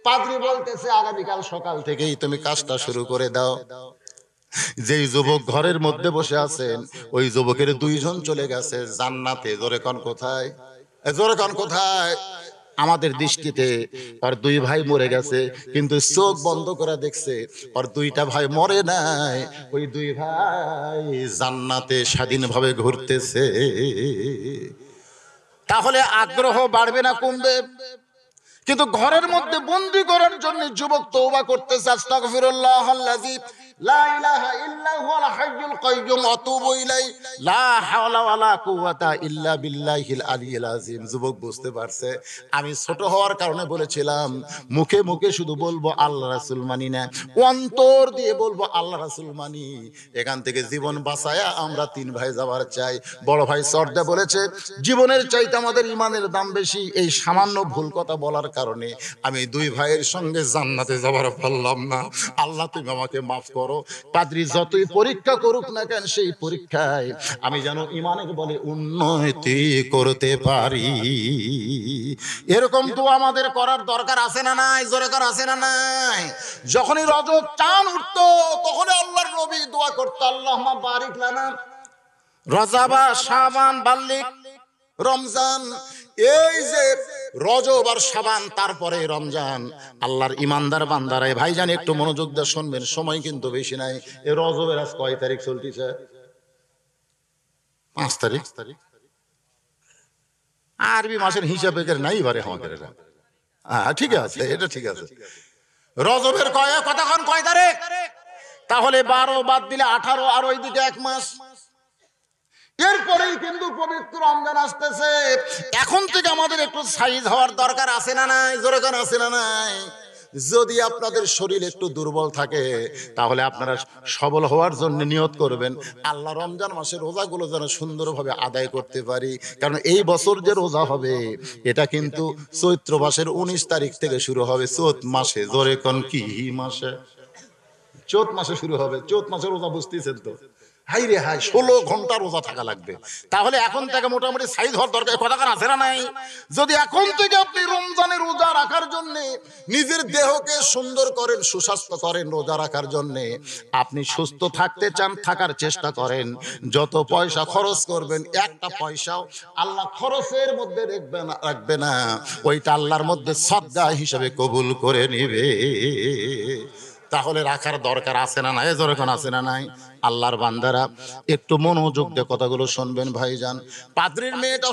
পাদ্রী বলতেছে, আগামীকাল সকাল থেকেই তুমি কাজটা শুরু করে দাও। যেই যুবক ঘরের মধ্যে বসে আছেন ওই যুবকের 2 জন চলে গেছে জান্নাতে। জোরে কোন কোথায়? জোরে কান কোথায়? আমাদের দৃষ্টিতে আর দুই ভাই মরে গেছে, কিন্তু চোখ বন্ধ করে দেখছে আর দুইটা ভাই মরে নাই, ওই দুই ভাই জান্নাতে স্বাধীনভাবে ঘুরতেছে। তাহলে আগ্রহ বাড়বে না কমবে? কিন্তু ঘরের মধ্যে বন্দী করার জন্য যুবক তওবা করতেছে, আস্তাগফিরুল্লাহাল্লাযী লা ইলাহা ইল্লা হুয়াল হাইয়ুল কাইয়্যুম আতুবু ইলাইহি লা হাওলা ওয়ালা কুওয়াতা ইল্লা বিল্লাহিল আলিয়্যিল আযীম। যুবক বুঝতে পারছে আমি ছোট হওয়ার কারণে বলেছিলাম মুখে মুখে শুধু বলবো আল্লাহ রাসূল মানি না, অন্তর দিয়ে বলবো আল্লাহ রাসূল মানি। এখান থেকে জীবন বাঁচায়া আমরা তিন ভাই যাবার চাই। বড় ভাই সর্দা বলেছে জীবনের চাইতে আমাদের ঈমানের দাম বেশি। এই সামান্য ভুল কথা বলার কারণে আমি দুই ভাইয়ের সঙ্গে জান্নাতে যাবার পারলাম না। আল্লাহ তুমি আমাকে মাফ করো। পাদ্রী যতই পরীক্ষা করুক না কেন, সেই পরীক্ষায় আমি যেন ঈমানের বলে উন্নতি করতে পারি। এরকম তো আমাদের করার দরকার আছে না নাই? জোরে কর, আছে না নাই? যখনই রজব চাঁদ উঠতো তখনই আল্লাহর নবী দোয়া করতো, আল্লাহুম্মা বারিক লানা রজাবা শাবান বাল্লিক রমজান। এই যে রজব আর শাবান, তারপরে রমজান, আল্লাহর ইমানদার বান্দারা ভাইজান একটু মনোযোগ দিয়ে শুনবেন, সময় কিন্তু বেশি নাই। এই রজবের আজ কয় তারিখ চলতেছে? 5 তারিখ। আরবি মাসের হিসাবে নাই বারে আমাদের। হ্যাঁ ঠিক আছে, এটা ঠিক আছে। রজবের কতক্ষণ কয় তারিখ? তাহলে 12 বাদ দিলে 18, আর ওইদিকে 1 মাস। এরপরেই কিন্তু পবিত্র রমজান আসতেছে। এখন থেকে আমাদের একটু সাইজ হওয়ার দরকার আছে না নাই? জোরে কান, আছে না নাই? যদি আপনাদের শরীর একটু দুর্বল থাকে তাহলে আপনারা সবল হওয়ার জন্য নিয়ত করবেন আল্লাহ রমজান মাসে রোজাগুলো যেন সুন্দরভাবে আদায় করতে পারি। কারণ এই বছর যে রোজা হবে এটা কিন্তু চৈত্র মাসের 19 তারিখ থেকে শুরু হবে, চৈত মাসে। জোরে কোন কি মাসে? চৈত মাসে শুরু হবে। চৈত মাসে রোজা বুঝতেছেন তো? হাই রে হাই, 16 ঘন্টা রোজা থাকা লাগবে। তাহলে এখন থেকে মোটামুটি সাইজ হওয়ার দরকার কথা আছে না নাই? যদি এখন থেকে আপনি রমজানে রোজা রাখার জন্য নিজের দেহকে সুন্দর করেন, সুস্বাস্থ্য করেন, রোজা রাখার জন্য আপনি সুস্থ থাকতে চান, থাকার চেষ্টা করেন, যত পয়সা খরচ করবেন একটা পয়সাও আল্লাহ খরচের মধ্যে রাখবে না, ওইটা আল্লাহর মধ্যে সদকা হিসেবে কবুল করে নিবে। তাহলে রাখার দরকার আছে না নাই? যখন আছে না নাই? আল্লাহর বান্দারা একটু মনোযোগ দিয়ে কথাগুলো শুনবেন ভাইজান। পাদ্রীর মেয়েটা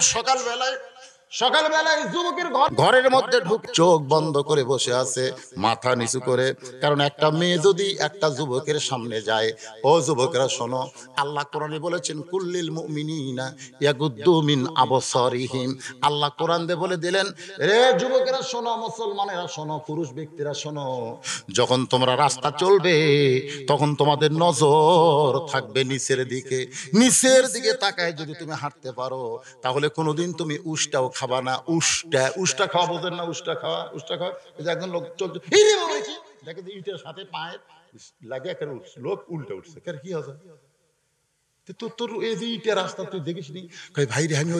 সকালবেলায় যুবকের ঘরের মধ্যে ঢুক চোখ বন্ধ করে বসে আছে, মাথা নিচু করে। কারণ একটা মেয়ে যদি একটা যুবকের সামনে যায়, ও যুবকেরা শোনো, আল্লাহ কোরআনে বলেছেন কুল্লিল মুমিনিনা ইয়াগুদ্দু মিন আবসারিহিম। আল্লাহ কোরআন দিয়ে বলে দিলেন, রে যুবকেরা শোনো, মুসলমানেরা শোনো, পুরুষ ব্যক্তিরা শোনো, যখন তোমরা রাস্তা চলবে তখন তোমাদের নজর থাকবে নিচের দিকে। নিচের দিকে তাকায় যদি তুমি হাঁটতে পারো তাহলে কোনোদিন তুমি উষ্টাও খাবা না। উষ্টা খাওয়া বোঝেন না? উষ্টা খাওয়া এই যে একজন লোক চলছে, দেখে ইটের সাথে পায়ের লাগে, একটা লোক উল্টে উঠছে, কি হচ্ছে তোর এই যে ইটের রাস্তা তুই দেখিস নি? ভাই রে আমি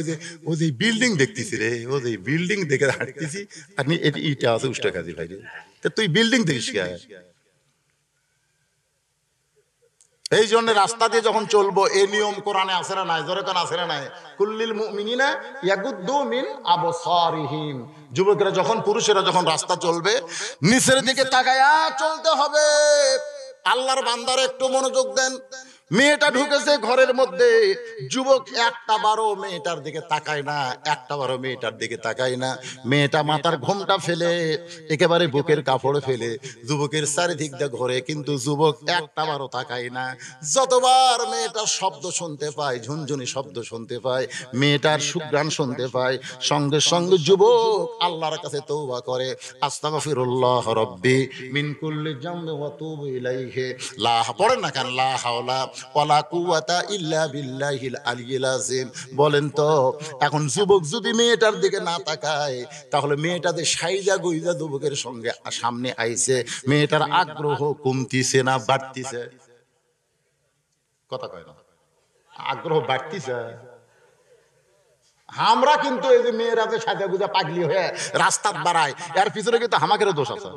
ওই যে বিল্ডিং দেখতেছি রে, ওই যে বিল্ডিং দেখে হাঁটতেছি, আপনি ইটা আছে উষ্টা খাজি ভাই রে, তুই বিল্ডিং দেখিস কে? এই জন্য রাস্তা দিয়ে যখন চলবো এই নিয়ম কোরআনে আছে না নাই? জোরে কোন আছে না নাই? কুল্লিল মুমিনিনা ইয়াগুদ্দু মিন আবসারিহিম। যুবকরা যখন, পুরুষেরা যখন রাস্তা চলবে নিচের দিকে তাকায়া চলতে হবে। আল্লাহর বান্দারা একটু মনোযোগ দেন। মেয়েটা ঢুকেছে ঘরের মধ্যে, যুবক একটা বারো মেয়েটার দিকে তাকায় না, একটা বারো মেয়েটার দিকে তাকায় না। মেয়েটা মাথার ঘোমটা ফেলে, একেবারে বুকের কাপড় ফেলে যুবকের চারিদিক দিয়ে ঘোরে, কিন্তু যুবক একটা বারো তাকায় না। যতবার মেয়েটার শব্দ শুনতে পায়, ঝুনঝুনি শব্দ শুনতে পায়, মেয়েটার সুঘ্রাণ শুনতে পায়, সঙ্গে সঙ্গে যুবক আল্লাহর কাছে তওবা করে, আস্তাগফিরুল্লাহ রাব্বি মিন কুল্লি যামবি ওয়া তুবু ইলাইহি। লা পড়েন না কেন? লা হাওলা ওয়ালা কুওয়াতা ইল্লা বিল্লাহিল আলিয়্যিল আযীম। বলেন তো এখন যুবক যদি মেয়েটার দিকে না তাকায় তাহলে মেয়েটা যে সাইজা গুইজা যুবকের সঙ্গে সামনে আইছে, মেয়েটার আগ্রহ কমতিছে না বাড়তিছে? কথা কয় না? আগ্রহ বাড়তিছে। আমরা কিন্তু এই যে মেয়েরা যে সাজা গুজা পাগলি হয়ে রাস্তা বাড়ায়, এর পিছনে কিন্তু আমাদেরও দোষ আছে।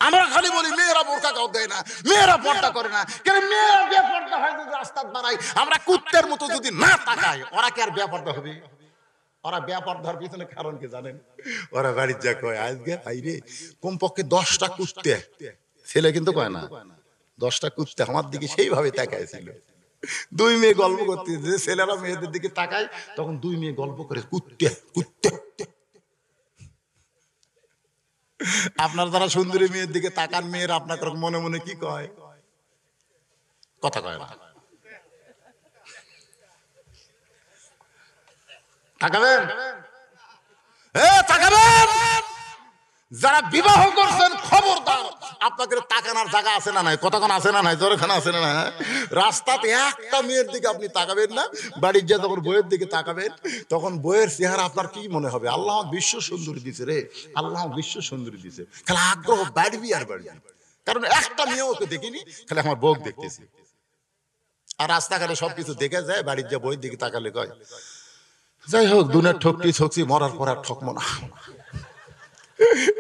আমরা খালি বলি মেয়েরা বোরকা গাও দেয় না, মেয়েরা পর্দা করে না, কেন মেয়েরা বেপর্দা হয় যদি রাস্তা বাড়ায়, আমরা কুত্তের মতো যদি না তাকাই ওরা কি আর বেপর্দা হবে? ওরা বেপরদার পিছনে কারণ কি জানেন? ওরা বাড়ির যা কয়, আজকে ভাইরে কমপক্ষে 10টা কুত্তে, ছেলে কিন্তু কয় না, 10টা কুত্তে আমার দিকে সেইভাবে তাকাইছিল। 2 মেয়ে গল্প করতে, যে ছেলেরা মেয়েদের দিকে তাকায় তখন 2 মেয়ে গল্প করে, কুত্তে কুত্তে। আপনার যারা সুন্দরী মেয়ের দিকে তাকান, মেয়েরা আপনাকে মনে মনে কি কয়? কথা কয় না। তাকাবেন, তাকাবেন। যারা বিবাহ করছেন খবরদার, আপনাদের তাকানোর জায়গা আছে না নাই? কতক্ষণ আছে না নাই? জোরখানা আছে না নাই? রাস্তাতে একটা মেয়ের দিকে আপনি তাকাবেন না, বাড়ির যা যখন বইয়ের দিকে তাকাবেন তখন বইয়ের চেহারা আপনার কি মনে হবে? আল্লাহ বিশ্ব সুন্দরী দিছে রে, আল্লাহ বিশ্ব সুন্দরী দিছে। খালি আগ্রহ বাড়বি আর বাড়বি, কারণ একটা মেয়ে ওকে দেখিনি, খালি আমার বউ দেখতেছি। আর রাস্তাঘাটে সবকিছু দেখে যায়, বাড়ির যা বইয়ের দিকে তাকালে কয়, যাই হোক দুনিয়ার ঠকটি ঠকছি, মরার পর আর ঠকবো না।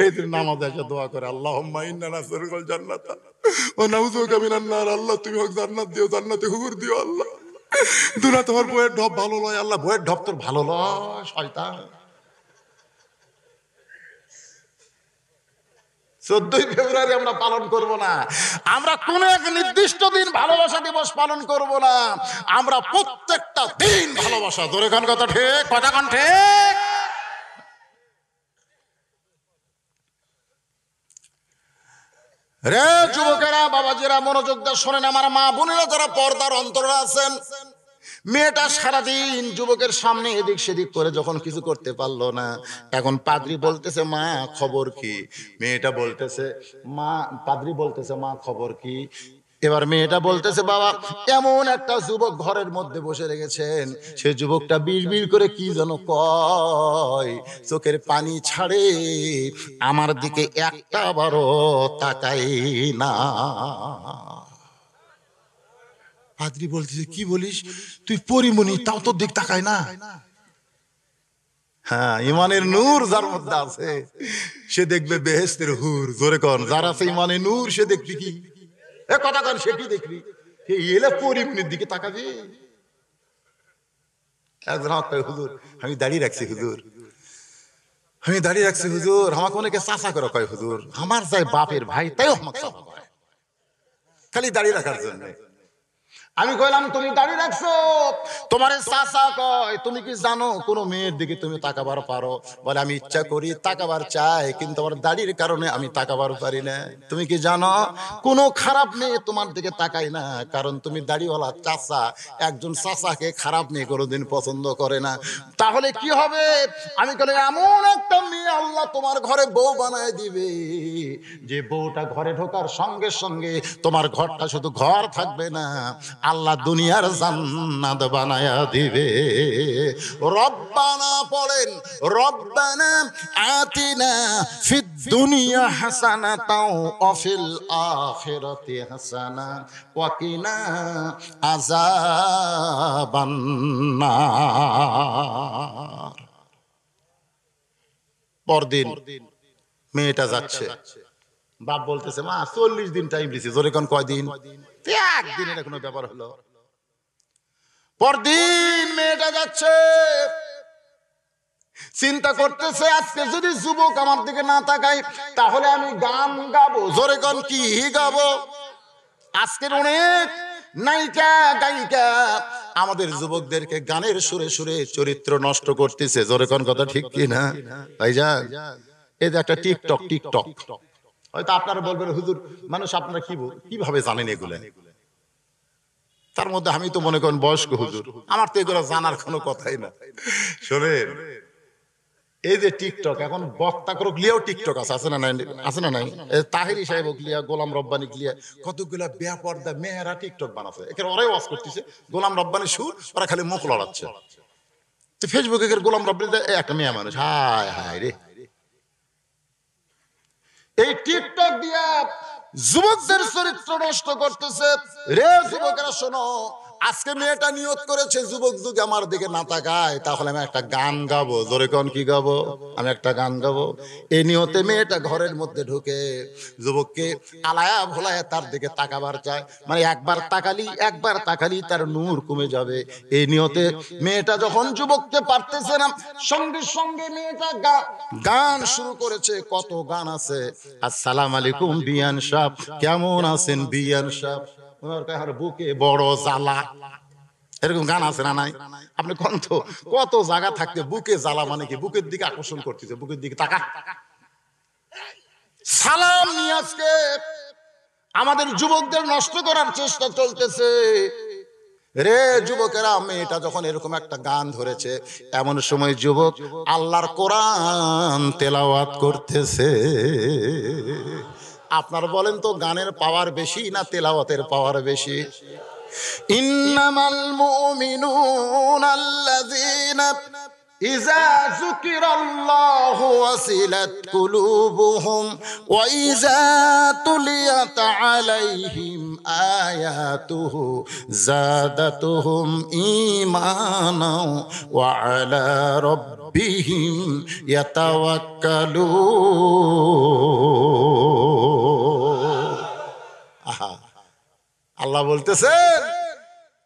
এই দিন নামাজ এসে দোয়া করে, আল্লাহুম্মা ইন্না নাসআলুকাল জান্নাতা ওয়া নাউযুবিকা মিনান নার। আল্লাহ তুমি হোক জান্নাত দিও, জান্নাতে হুর দিও। আল্লাহ দুনিয়া তোমার বইয়ের ঢপ ভালো লয়, আল্লাহ বইয়ের ঢপ তোর ভালো লয় শয়তান। 14ই ফেব্রুয়ারি আমরা পালন করব না, আমরা কোন এক নির্দিষ্ট দিন ভালোবাসা দিবস পালন করব না, আমরা প্রত্যেকটা দিন ভালোবাসা। ধরে কোন কথা ঠিক, কথা কোন ঠিক? রে যুবকেরা, বাবাজিরা মনোযোগ দিয়ে শোনেন, আমার মা বোনেরা যারা পর্দার অন্তরে আছেন, মেয়েটা সারাদিন যুবকের সামনে এদিক সেদিক করে যখন কিছু করতে পারলো না, এখন পাদ্রী বলতেছে মা খবর কি? মেয়েটা বলতেছে মা, পাদ্রী বলতেছে মা খবর কি? এবার মেয়েটা বলতেছে বাবা এমন একটা যুবক ঘরের মধ্যে বসে রেখেছেন, সে যুবকটা বিড়বিড় করে কি যেন কয়, চোখের পানি ছাড়ে, আমার দিকে একটা বারও তাকাই না। পাদ্রী বলতেছে কি বলিস তুই? পরিমণি, তাও তোর দিক তাকায় না? হ্যাঁ, ইমানের নূর যার মধ্যে আছে সে দেখবে বেহেশতের হুর। জোরে কর, যার আছে ইমানের নূর সে দেখবি কি? এ কথা কর, সে কি দেখবি? এলে পরিমণির দিকে তাকাবি। একজন হুজুর আমি দাঁড়িয়ে রাখছি, হুজুর আমি দাঁড়িয়ে রাখছি হুজুর, আমাকে অনেকে চাচা করে কয় হুজুর, আমার যাই বাপের ভাই তাইও আমাকে চাচা করে, খালি দাঁড়িয়ে রাখার জন্য। আমি কইলাম তুমি দাঁড়িয়ে রাখছো, তোমার চাচা কয় তুমি কি জানো কোন মেয়ের দিকে তুমি তাকাবার পারো? বলে আমি ইচ্ছা করি তাকাবার চাই, কিন্তু আমার দাড়ির কারণে আমি তাকাবার পারি না। তুমি কি জানো কোন খারাপ মেয়ে তোমার দিকে তাকায় না, কারণ তুমি দাড়িওয়ালা চাচা। একজন চাচাকে খারাপ মেয়ে কোনোদিন পছন্দ করে না। তাহলে কি হবে? আমি কইলাম এমন একটা মেয়ে আল্লাহ তোমার ঘরে বউ বানায় দিবে, যে বউটা ঘরে ঢোকার সঙ্গে সঙ্গে তোমার ঘরটা শুধু ঘর থাকবে না, আল্লাহ দুনিয়ার জান্নাত বানায়া দিবে। রব্বানা পড়েন, রব্বানা আতিনা ফিদ দুনিয়া হাসানাতাও ওয়া ফিল আখিরাতি হাসানা ওয়া কিনা আযাবান নার। পরদিন মেয়েটা যাচ্ছে, বাপ বলতেছে মা 40 দিন টাইম দিছি। জোরে কোন কয়দিন? একদিনের কোনো ব্যাপার হলো। পরদিন মেয়েটা যাচ্ছে, চিন্তা করতেছে আজকে যদি যুবক আমার দিকে না তাকায় তাহলে আমি গান গাবো। জোরে কোন কি গাবো? আজকের অনেক নায়িকা গায়িকা আমাদের যুবকদেরকে গানের সুরে সুরে চরিত্র নষ্ট করতেছে। জোরে কোন কথা ঠিক কি না ভাইজান? এই যে একটা টিকটক, টিকটক হয়তো আপনারা বলবেন হুজুর মানুষ আপনারা কিভাবে জানেন এগুলা? তার মধ্যে আমি তো মনে করেন বয়স্ক হুজুর, আমার তো এগুলো জানার কোনো কথাই না। শোনেন, এই যে টিকটক, এখন বক্তা করে লিয়াও টিকটক আছে না নাই? আছে না নাই? তাহিরি সাহেব লিয়া, গোলাম রব্বানি লিয়া, কতগুলা বেপর্দা মেয়েরা টিকটক বানাচ্ছে। এখানে ওরাই ওয়াজ করতেছে, গোলাম রব্বানি সুর, ওরা খালি মুখ লড়াচ্ছে। তো ফেসবুকে গোলাম রব্বানি একটা মেয়ে মানুষ, হায় হায় রে। এই টিকটক দিয়া যুবকদের চরিত্র নষ্ট করতেছে। রে যুবকেরা শোনো, আজকে মেয়েটা নিয়ত করেছে যুবক যদি আমার দিকে না তাকায় তাহলে আমি একটা গান গাবো। জোরে কোন কি গাবো? আমি একটা গান গাবো। এই নিয়তে মেয়েটা ঘরের মধ্যে ঢুকে যুবককে আলায়া ভোলায়া তার দিকে তাকাবার চায়, মানে একবার তাকালি তার নূর কমে যাবে। এই নিয়তে মেয়েটা যখন যুবককে পারতেছে না, সঙ্গে সঙ্গে মেয়েটা গান শুরু করেছে। কত গান আছে। আসসালামু আলাইকুম বিয়ান সাহেব, কেমন আছেন বিয়ান সাহেব? ওনার কাহার বুকে বড় জ্বালা, এরকম গান আছে না নাই? আপনি কত জায়গা থাকতে বুকে জ্বালা মানে কি? বুকের দিকে আকর্ষণ করতেছে, বুকের দিকে তাকা। সালাম নিয়ে আজকে আমাদের যুবকদের নষ্ট করার চেষ্টা চলতেছে। রে যুবকেরা, মেয়েটা যখন এরকম একটা গান ধরেছে, এমন সময় যুবক আল্লাহর কোরআন তেলাওয়াত করতেছে। আপনার বলেন তো, গানের পাওয়ার বেশি না তেলাওয়াতের পাওয়ার বেশি? ইন্নামাল মুমিনুনা আল্লাযীনা ইযা যুকিরাল্লাহু ওয়াসিলাত কুলুবুহুম ওয়া ইযা তুলিয়াত আলাইহিম আয়াতুহু যাদাতুহুম ঈমানাও ওয়া আলা রাব্বিহিম ইয়াতাওয়াক্কালুন। আল্লাহ বলতেছেন,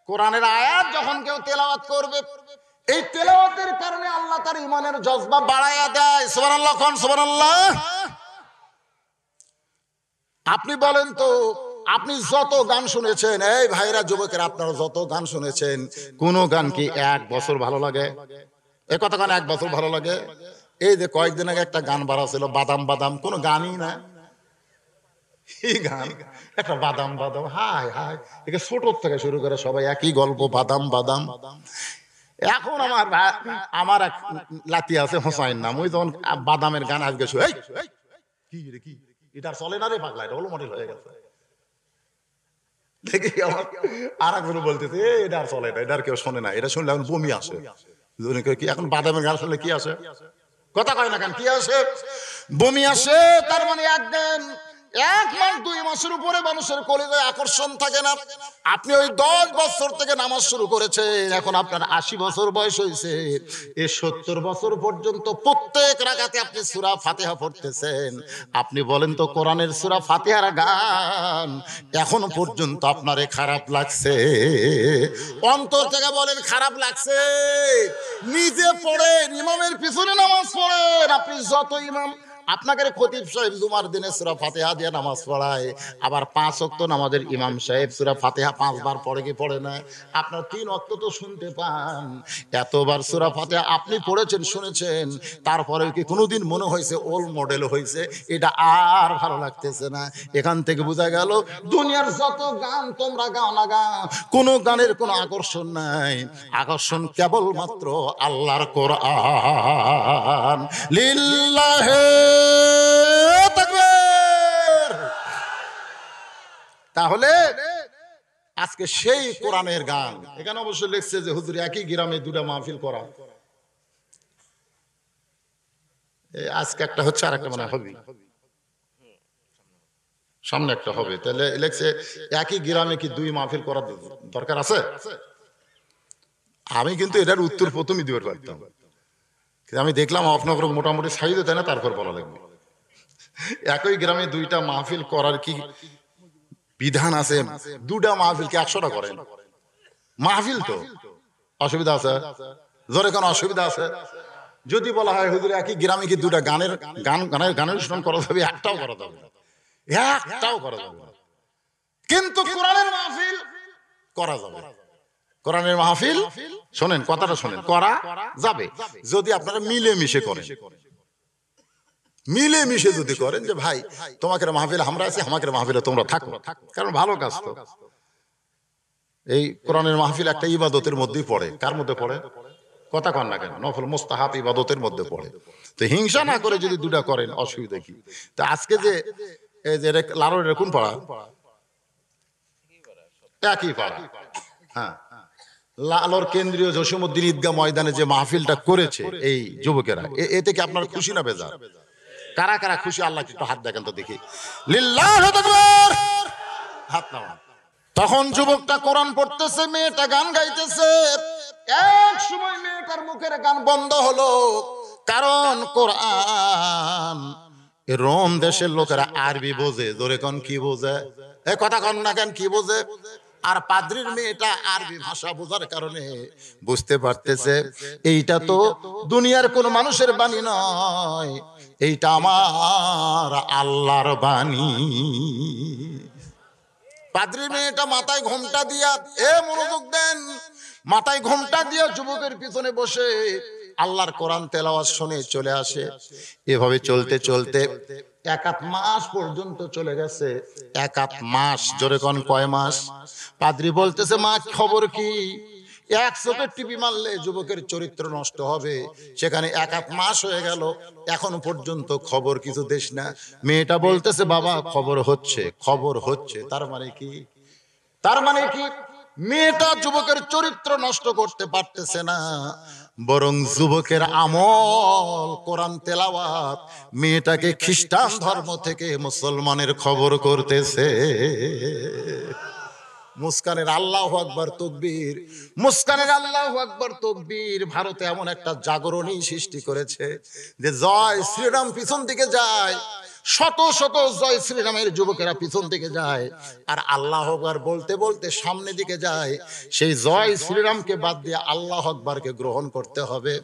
কোরআনের আয়াত যখন কেউ তেলাওয়াত করবে, এই তেলাওয়াতের কারণে আল্লাহ তার ঈমানের জজবা বাড়ায়া দেয়। সুবহানাল্লাহ, কোন সুবহানাল্লাহ। আপনি বলেন তো, আপনি যত গান শুনেছেন, এই ভাইরা যুবকেরা, আপনারা যত গান শুনেছেন, কোন গান কি 1 বছর ভালো লাগে? এ কথা গান 1 বছর ভালো লাগে? এই যে কয়েকদিন আগে একটা গান বাড়া ছিল, বাদাম বাদাম, কোন গানই না। এই গান একটা বাদাম বাদাম, হায় হায়, একে ছোট থেকে শুরু করে সবাই একই গল্প, বাদাম বাদাম। এখন আমার এক লাতি আছে হোসাইন নাম, ওই যখন বাদামের গান আজকে কি রে, কি এটা চলে না রে পাগলা, এটা হলো মডেল হয়ে গেছে। দেখি আমার আর একজন বলতেছে, এটা আর চলে না, এটা আর কেউ শোনে না, এটা শুনলে এখন বমি আসে। কি এখন বাদামের গান শুনলে কি আসে? কথা কয় না কেন, কি আসে? বমি আসে। তার মানে একদিন 1 মাস 2 মাসের উপরে মানুষের কলিজায় আকর্ষণ থাকে না। আপনি ওই 10 বছর থেকে নামাজ শুরু করেছেন, এখন আপনার 80 বছর বয়স হয়েছে, এই 70 বছর পর্যন্ত প্রত্যেক রাকাতে আপনি সূরা ফাতিহা পড়তেছেন। আপনি বলেন তো, কোরআনের সূরা ফাতিহার গান এখনো পর্যন্ত আপনারে খারাপ লাগছে? অন্তর থেকে বলেন খারাপ লাগছে? নিজে পড়েন, ইমামের পিছনে নামাজ পড়েন। আপনি যত ইমাম আপনাকে খতিব সাহেব জুমার দিনে সূরা ফাতিহা দিয়ে নামাজ পড়ায়, আবার 5 ওয়াক্ত নামাজের ইমাম সাহেব সূরা ফাতিহা 5 বার পড়ে কি পড়ে না? আপনার 3 ওয়াক্ত তো শুনতে পান। এতবার সূরা ফাতিহা আপনি পড়েছেন, শুনেছেন, তারপরে কি কোনোদিন মনে হয়েছে ওল্ড মডেল হয়েছে, এটা আর ভালো লাগতেছে না? এখান থেকে বোঝা গেল, দুনিয়ার যত গান তোমরা গাও না গাও, কোনো গানের কোনো আকর্ষণ নাই। আকর্ষণ কেবলমাত্র আল্লাহর কোরআন। লিল্লাহি তাকবীর। তাহলে আজকে সেই কোরআনের গান, এখানে অবশ্য লিখছে যে হুজুর একই গ্রামে 2টা মাহফিল করা। আজকে একটা হচ্ছে, আর একটা মানে হবে সামনে একটা হবে। তাহলে লিখছে একই গ্রামে কি 2 মাহফিল করার দরকার আছে? আমি কিন্তু এটার উত্তর প্রথমই দিতে পারতাম, আমি দেখলাম আপনার মোটামুটি সাইজে দেয় না, তারপর বলা লাগবে। একই গ্রামে 2টা মাহফিল করার কি বিধান আছে? 2টা মাহফিল কি 100টা করেন? মাহফিল তো অসুবিধা আছে? জোরে কোন অসুবিধা আছে? যদি বলা হয় হুজুর একই গ্রামে কি 2টা গানের অনুষ্ঠান করা যাবে? একটাও করা যাবে না, একটাও করা যাবে না। কিন্তু কোরআনের মাহফিল করা যাবে। কোরআনের মাহফিল, শোনেন কথাটা শোনেন, করা যাবে যদি আপনারা মিলেমিশে করেন। মিলেমিশে যদি করেন যে ভাই তোমাকে মাহফিলে আমরা আছি, আমাকে মাহফিলে তোমরা থাকো, কারণ ভালো কাজ তো। এই কোরআনের মাহফিল একটা ইবাদতের মধ্যেই পড়ে। কার মধ্যে পড়ে? কথা কন না কেন? নফল মুস্তাহাব ইবাদতের মধ্যে পড়ে। তো হিংসা না করে যদি 2টা করেন, অসুবিধা কি? তো আজকে যে এই যে লারোর কোন পাড়া? একই পাড়া। হ্যাঁ, লালর কেন্দ্রীয় জসীমউদ্দিন ঈদগাহ ময়দানে যে মাহফিলটা করেছে এই যুবকেরা, এতে কি আপনার খুশি না বেজার? কারা কারা খুশি? আল্লাহ একটু হাত দেখেন তো দেখি। লিল্লাহু তাকবীর, হাত নামান। তখন যুবকটা কোরআন পড়তেছে, মেয়েটা গান গাইতেছে। এক সময় মেয়েটার মুখের গান বন্ধ হলো, কারণ কোরআন। রোম দেশের লোকেরা আরবি বোঝে, জোরে কোন কি বোঝে, এ কথা কন না কেন, কি বোঝে? আর পাদ্রীর মেয়েটা আরবি ভাষা বোঝার কারণে বুঝতে পারতেছে এইটা তো দুনিয়ার কোন মানুষের বাণী নয়, এইটা আমার আল্লাহর বাণী। পাদ্রীর মেয়েটা মাথায় ঘোমটা দিয়া, এ মনোযোগ দেন, মাথায় ঘোমটা দিয়া যুবকের পিছনে বসে আল্লাহর কোরআন তেলাওয়াত শুনে চলে আসে। এভাবে চলতে চলতে 1 মাস পর্যন্ত চলে গেছে। 1 মাস, জোরে কোন কয় মাস? পাদ্রী বলতেছে, মা খবর কি? 1 চোখের টিপি মারলে যুবকের চরিত্র নষ্ট হবে, সেখানে 1 মাস হয়ে গেল, এখনো পর্যন্ত খবর কিছু দেশ না। মেয়েটা বলতেছে, বাবা খবর হচ্ছে, খবর হচ্ছে। তার মানে কি? তার মানে কি? মেয়েটা যুবকের চরিত্র নষ্ট করতে পারতেছে না, বরং যুবকের আমল কোরআন তেলাওয়াত মেয়েটাকে খ্রিস্টান ধর্ম থেকে মুসলমানের খবর করতেছে। মুস্কানের আল্লাহু আকবার তাকবীর, মুস্কানের আল্লাহু আকবার তাকবীর। ভারতে এমন একটা জাগরণই সৃষ্টি করেছে যে জয় শ্রীরাম পিছন দিকে যায়, শত শত জয় শ্রীরামের যুবকেরা পিছন দিকে যায়, আর আল্লাহু আকবার বলতে বলতে সামনে দিকে যায়। সেই জয় শ্রীরামকে বাদ দিয়ে আল্লাহু আকবারকে গ্রহণ করতে হবে।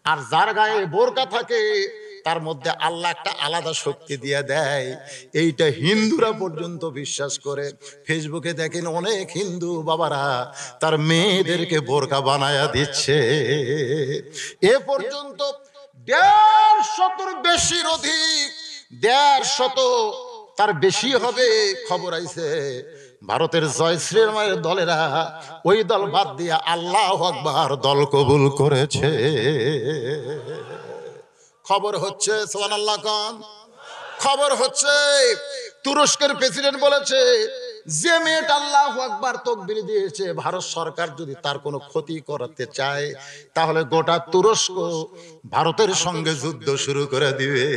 আর যার গায়ে বোরকা থাকে তার মধ্যে আল্লাহ একটা আলাদা শক্তি দিয়ে দেয়, এইটা হিন্দুরা পর্যন্ত বিশ্বাস করে। ফেসবুকে দেখেন অনেক হিন্দু বাবারা তার মেয়েদেরকে বোরকা বানায়া দিচ্ছে। এ পর্যন্ত 150-র বেশির অধিক, 150 তার বেশি হবে খবর আইছে। ভারতের জয় শ্রীরামের দলেরা ওই দল বাদ দিয়ে আল্লাহু আকবার দল কবুল করেছে। খবর হচ্ছে, সুবহানাল্লাহ কোন? খবর হচ্ছে। তুরস্কের প্রেসিডেন্ট বলেছে, যে মেয়েটা আল্লাহু আকবার তাকবীর দিয়েছে, ভারত সরকার যদি তার কোনো ক্ষতি করতে চায় তাহলে গোটা তুরস্ক ভারতের সঙ্গে যুদ্ধ শুরু করে দিবে।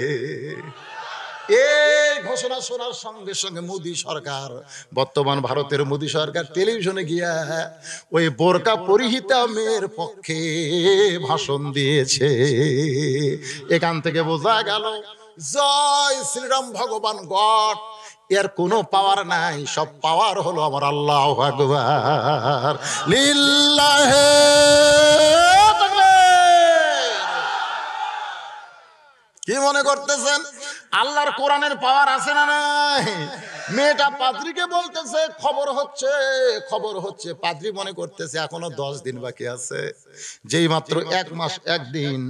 এই ঘোষণা শোনার সঙ্গে সঙ্গে মোদী সরকার, বর্তমান ভারতের মোদী সরকার টেলিভিশনে গিয়া ওই বোরকা পরিহিতা মেয়ের পক্ষে ভাষণ দিয়েছে। এখান থেকে বোঝা গেল জয় শ্রীরাম ভগবান গড এর কোনো পাওয়ার নাই, সব পাওয়ার হলো আমার আল্লাহু আকবার। লিল্লাহে কি মনে করতেছেন আল্লাহর কোরআনের পাওয়ার আছে না নাই? মেয়েটা পাদ্রীকে বলতেছে খবর হচ্ছে, খবর হচ্ছে। পাদ্রী মনে করতেছে এখনো 10 দিন বাকি আছে, যেই মাত্র 1 মাস 1 দিন।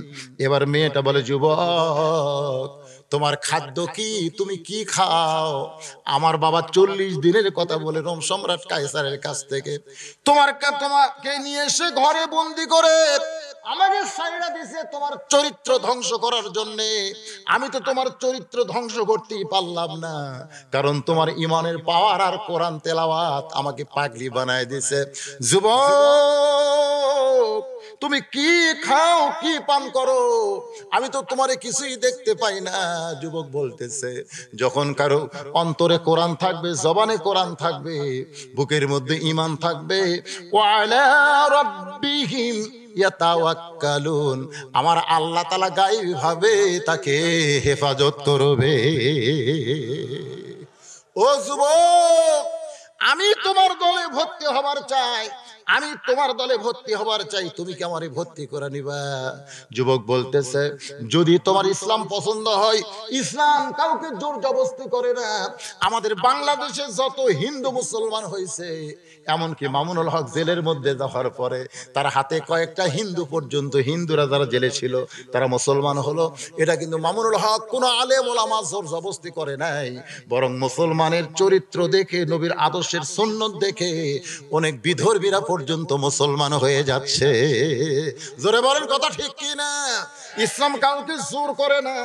এবার মেয়েটা বলে, যুবক তোমার খাদ্য কি, তুমি কি খাও? আমার বাবা 40 দিনের কথা বলে রোম সম্রাট কায়সারের কাছ থেকে তোমাকে নিয়ে এসে ঘরে বন্দি করে আমাকে সাইরা দিছে তোমার চরিত্র ধ্বংস করার জন্য। আমি তো তোমার চরিত্র ধ্বংস করতেই পারলাম না, কারণ তোমার ইমানের পাওয়ার আর কোরআন তেলাওয়াত আমাকে পাগলি বানায় দিছে। যুবক তুমি কি খাও, কি পান করো? আমি তো তোমারে কিছুই দেখতে পাই না। যুবক বলতেছে, যখন কারো অন্তরে কোরআন থাকবে, জবানে কোরআন থাকবে, বুকের মধ্যে ঈমান থাকবে, ওয়ালা রাব্বিহিম ইয়াতাওয়াক্কালুন, আমার আল্লাহ তাআলা গায়বী ভাবে তাকে হেফাজত করবে। ও যুবক, আমি তোমার দলে ভর্তি হবার চাই, আমি তোমার দলে ভর্তি হবার চাই, তুমি কি আমারে ভর্তি করে নিবা? যুবক বলতেছে, যদি তোমার ইসলাম পছন্দ হয়, ইসলাম কাউকে জোর জবরদস্তি করে না। আমাদের বাংলাদেশে যত হিন্দু মুসলমান হয়েছে, এমনকি মামুনুল হক জেলের মধ্যে যাওয়ার পরে তার হাতে কয়েকটা হিন্দু পর্যন্ত, হিন্দুরা যারা জেলে ছিল তারা মুসলমান হলো। এটা কিন্তু মামুনুল হক কোনো আলেম ওলামা জোর জবরদস্তি করে নাই, বরং মুসলমানের চরিত্র দেখে, নবীর আদর্শের সুন্নত দেখে অনেক বিধর্মীরা পর্যন্ত মুসলমান হয়ে যাচ্ছে। জোরে বলেন কথা ঠিক কি না? ইসলাম কাউকে জোর করে না।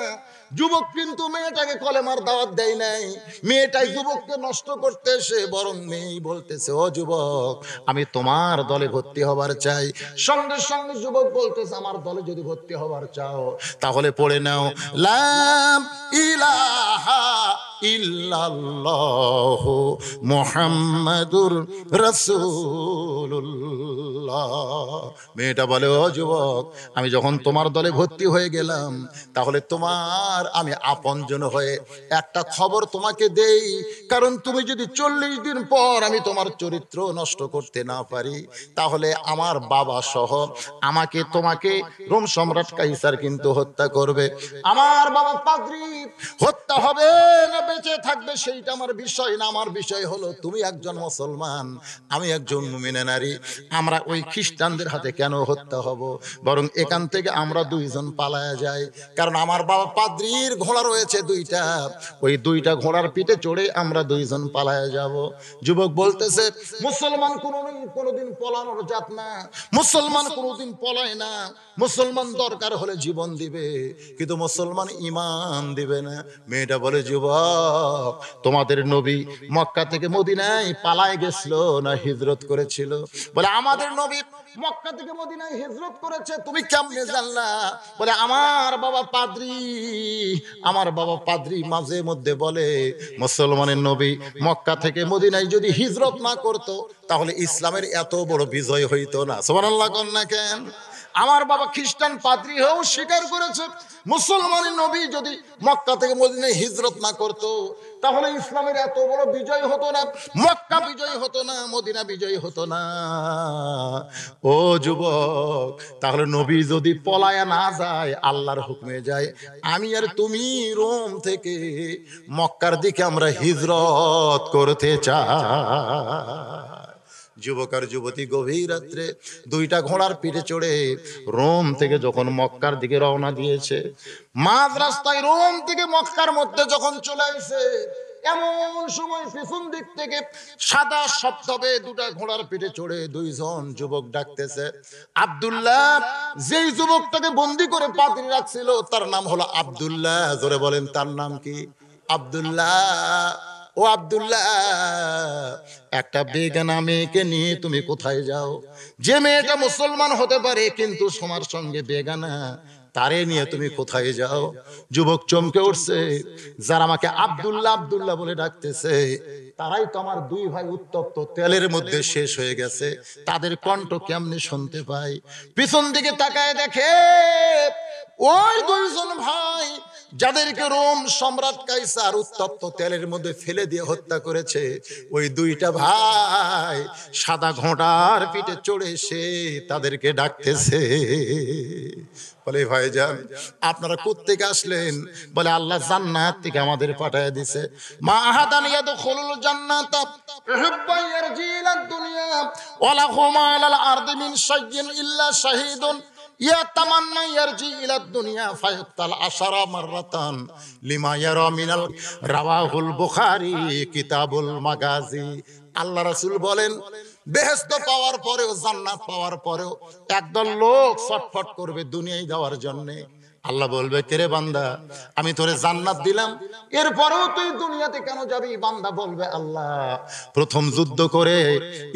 যুবক কিন্তু মেয়েটাকে কলেমার দাওয়াত দেয় নাই, মেয়েটাই যুবককে নষ্ট করতে এসে বরং মেয়েই বলতেছে, ও যুবক আমি তোমার দলে ভর্তি হবার চাই। সঙ্গে সঙ্গে যুবক বলতেছে, আমার দলে যদি ভর্তি হবার চাও তাহলে পড়ে নাও লা ইলাহা ইল্লাল্লাহু মুহাম্মাদুর রাসূলুল্লাহ। মেয়েটা বলে, ও যুবক, আমি যখন তোমার দলে ভর্তি হয়ে গেলাম, তাহলে তোমার আমি আপনজন হয়ে একটা খবর তোমাকে দেই, কারণ তুমি যদি 40 দিন পর আমি তোমার চরিত্র নষ্ট করতে না পারি, তাহলে আমার বাবা সহ আমাকে তোমাকে রোম সম্রাট কাইসার কিন্তু হত্যা করবে। আমার বাবা পাদ্রী হত্যা হবে না বেঁচে থাকবে সেইটা আমার বিষয় না, আমার বিষয় হলো তুমি একজন মুসলমান, আমি একজন মুমিনা নারী, আমরা ওই খ্রিস্টানদের হাতে কেন হত্যা হব, বরং এখান থেকে আমরা দুইজন পালায়া যাই, কারণ আমার বাবা পাদ্রীর ঘোড়া রয়েছে 2টা, ওই 2টা ঘোড়ার পিঠে চড়ে আমরা দুইজন পালায়া যাব। যুবক বলতেছে, মুসলমান কোনোদিন পলানোর জাত না, মুসলমান কোনোদিন পলায় না, মুসলমান দরকার হলে জীবন দিবে, কিন্তু মুসলমান ঈমান দিবে না। মেয়েটা বলে, যুবক, তোমাদের নবী মক্কা থেকে মদিনায় পালায় গেছিল না হিজরত করেছিল? বলে, আমাদের নবী মক্কা থেকে মদিনায় হিজরত করেছে। তুমি কেমনে জানলা? বলে, আমার বাবা পাদ্রী মাঝে মধ্যে বলে, মুসলমানের নবী মক্কা থেকে মদিনায় যদি হিজরত না করতো, তাহলে ইসলামের এত বড় বিজয় হইতো না। সুবহানাল্লাহ কোন না কেন? আমার বাবা খ্রিস্টান পাদ্রী হয়েও স্বীকার করেছে, মুসলমানের নবী যদি মক্কা থেকে মদিনায় হিজরত না করত, তাহলে ইসলামের এত বড় বিজয় হতো না, মক্কা বিজয় হতো না, মদিনা বিজয় হতো না। ও যুবক, তাহলে নবী যদি পলায়া না যায়, আল্লাহর হুকুমে যায়, আমি আর তুমি রোম থেকে মক্কার দিকে আমরা হিজরত করতে চাই। যুবক আর যুবতী গভীর রাত্রে 2টা ঘোড়ার পিঠে চড়ে রোম থেকে যখন মক্কার দিকে রওনা দিয়েছে, মাঝ রাস্তায় রোম থেকে মক্কার মধ্যে যখন চলে আসে, এমন সময় পিছন দিক থেকে সাদা শব্দবে 2টা ঘোড়ার পিঠে চড়ে 2জন যুবক ডাকতেছে। আব্দুল্লাহ, যেই যুবকটাকে বন্দি করে পাদ্রী রাখছিল, তার নাম হলো আব্দুল্লাহ। জোরে বলেন, তার নাম কি? আব্দুল্লাহ। ও আব্দুল্লাহ, একটা বেগানা মেয়েকে নিয়ে তুমি কোথায় যাও? যে মেয়েটা মুসলমান হতে পারে কিন্তু তোমার সঙ্গে বেগানা, তারে নিয়ে তুমি কোথায় যাও? যুবক চমকে উঠছে, যারা আমাকে আব্দুল্লাহ আব্দুল্লাহ বলে ডাকতেছে, তারাই তো আমার 2 ভাই উত্তপ্ত তেলের মধ্যে শেষ হয়ে গেছে, তাদের কণ্ঠ কেমনে শুনতে পাই? পিছন দিকে তাকায় দেখে ওই 2জন ভাই যাদেরকে রোম সম্রাট কাইসার উত্তপ্ত তেলের মধ্যে ফেলে দিয়ে হত্যা করেছে, ওই 2টা ভাই সাদা ঘোড়ার পিঠে চড়ে এসে তাদেরকে ডাকতেছে। বলে, ভাইজান, আপনারা কোত্থেকে আসলেন? বলে, আল্লাহ জান্নাত থেকে আমাদের পাঠায় দিছে। মা আহাদান ইয়াদখুলুল জান্নাত ইউহিব্বু ইয়ারজি ইলাদ দুনিয়া ওয়ালা হুমা আলাল আরদি মিন শাইইন ইল্লা শাহীদুন ইয়াতামান্না ইয়ারজি ইলাদ দুনিয়া ফায়াক্তাল 10 মাররাতান লিমা ইয়ারা মিনাল রাওয়াহুল বুখারী কিতাবুল মাগাজি। আল্লাহ রাসূল বলেন, বেহেশত পাওয়ার পরেও, জান্নাত পাওয়ার পরেও একদল লোক ছটফট করবে দুনিয়ায় যাওয়ার জন্য। আল্লাহ বলবে, কে রে বান্দা, আমি তোরে জান্নাত দিলাম, এরপরেও তুই দুনিয়াতে কেন যাবি? বান্দা বলবে, আল্লাহ, প্রথম যুদ্ধ করে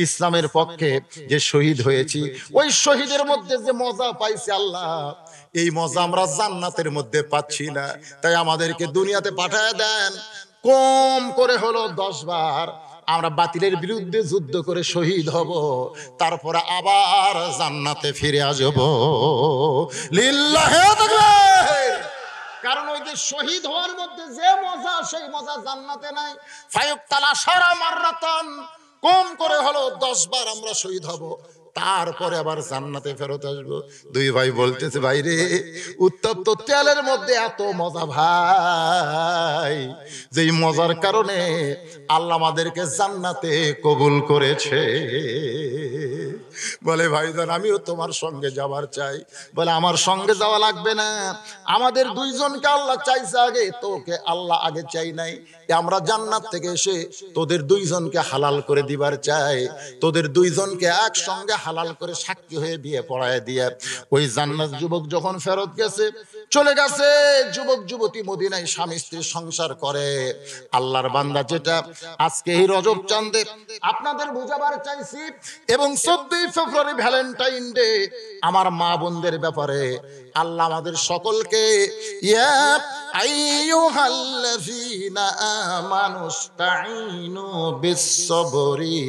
ইসলামের পক্ষে যে শহীদ হয়েছি, ওই শহীদের মধ্যে যে মজা পাইছি, আল্লাহ, এই মজা আমরা জান্নাতের মধ্যে পাচ্ছি না, তাই আমাদেরকে দুনিয়াতে পাঠায় দেন, কম করে হলো 10 বার আমরা বাতিলের বিরুদ্ধে যুদ্ধ করে শহীদ হব, তারপরে আবার জান্নাতে ফিরে আসব। লিল্লাহে তাকবীর। কারণ ওই যে শহীদ হওয়ার মধ্যে যে মজা, সেই মজা জান্নাতে নাই। ফায়ুক্তাল 10 মাররাতান, কম করে হলো 10 বার আমরা শহীদ হব, তারপরে আবার জান্নাতে ফেরত আসবো। 2 ভাই বলতেছে, ভাই রে, উত্তপ্ত তেলের মধ্যে এত মজা ভাই, যেই মজার কারণে আল্লাহ আমাদেরকে জান্নাতে কবুল করেছে। বলে, ভাইজান, আমিও তোমার সঙ্গে যাবার চাই। বলে, আমার সঙ্গে যাওয়া লাগবে না, আমাদের 2জনকে আল্লাহ চাইছে আগে, তোকে আল্লাহ আগে চাই নাই। আমরা জান্নাত থেকে এসে তোদের 2জনকে হালাল করে দিবার চাই, তোদের 2জনকে একসঙ্গে হালাল করে সাক্ষী হয়ে বিয়ে পড়ায় দিয়ে ওই জান্নাত। যুবক যখন ফেরত গেছে, চলে গেছে, যুবক যুবতী মদিনায় স্বামী স্ত্রী সংসার করে। আল্লাহর বান্দা, যেটা আজকে এই রজব চাঁদে আপনাদের বুঝাবার চাইছি, এবং 14 ফেব্রুয়ারি ভ্যালেন্টাইন ডে আমার মা বোনদের ব্যাপারে আল্লাহ আমাদের সকলকে ইয়া আইয়ুহাল্লাযীনা আমানুস্তাঈনু বিস-সাবরি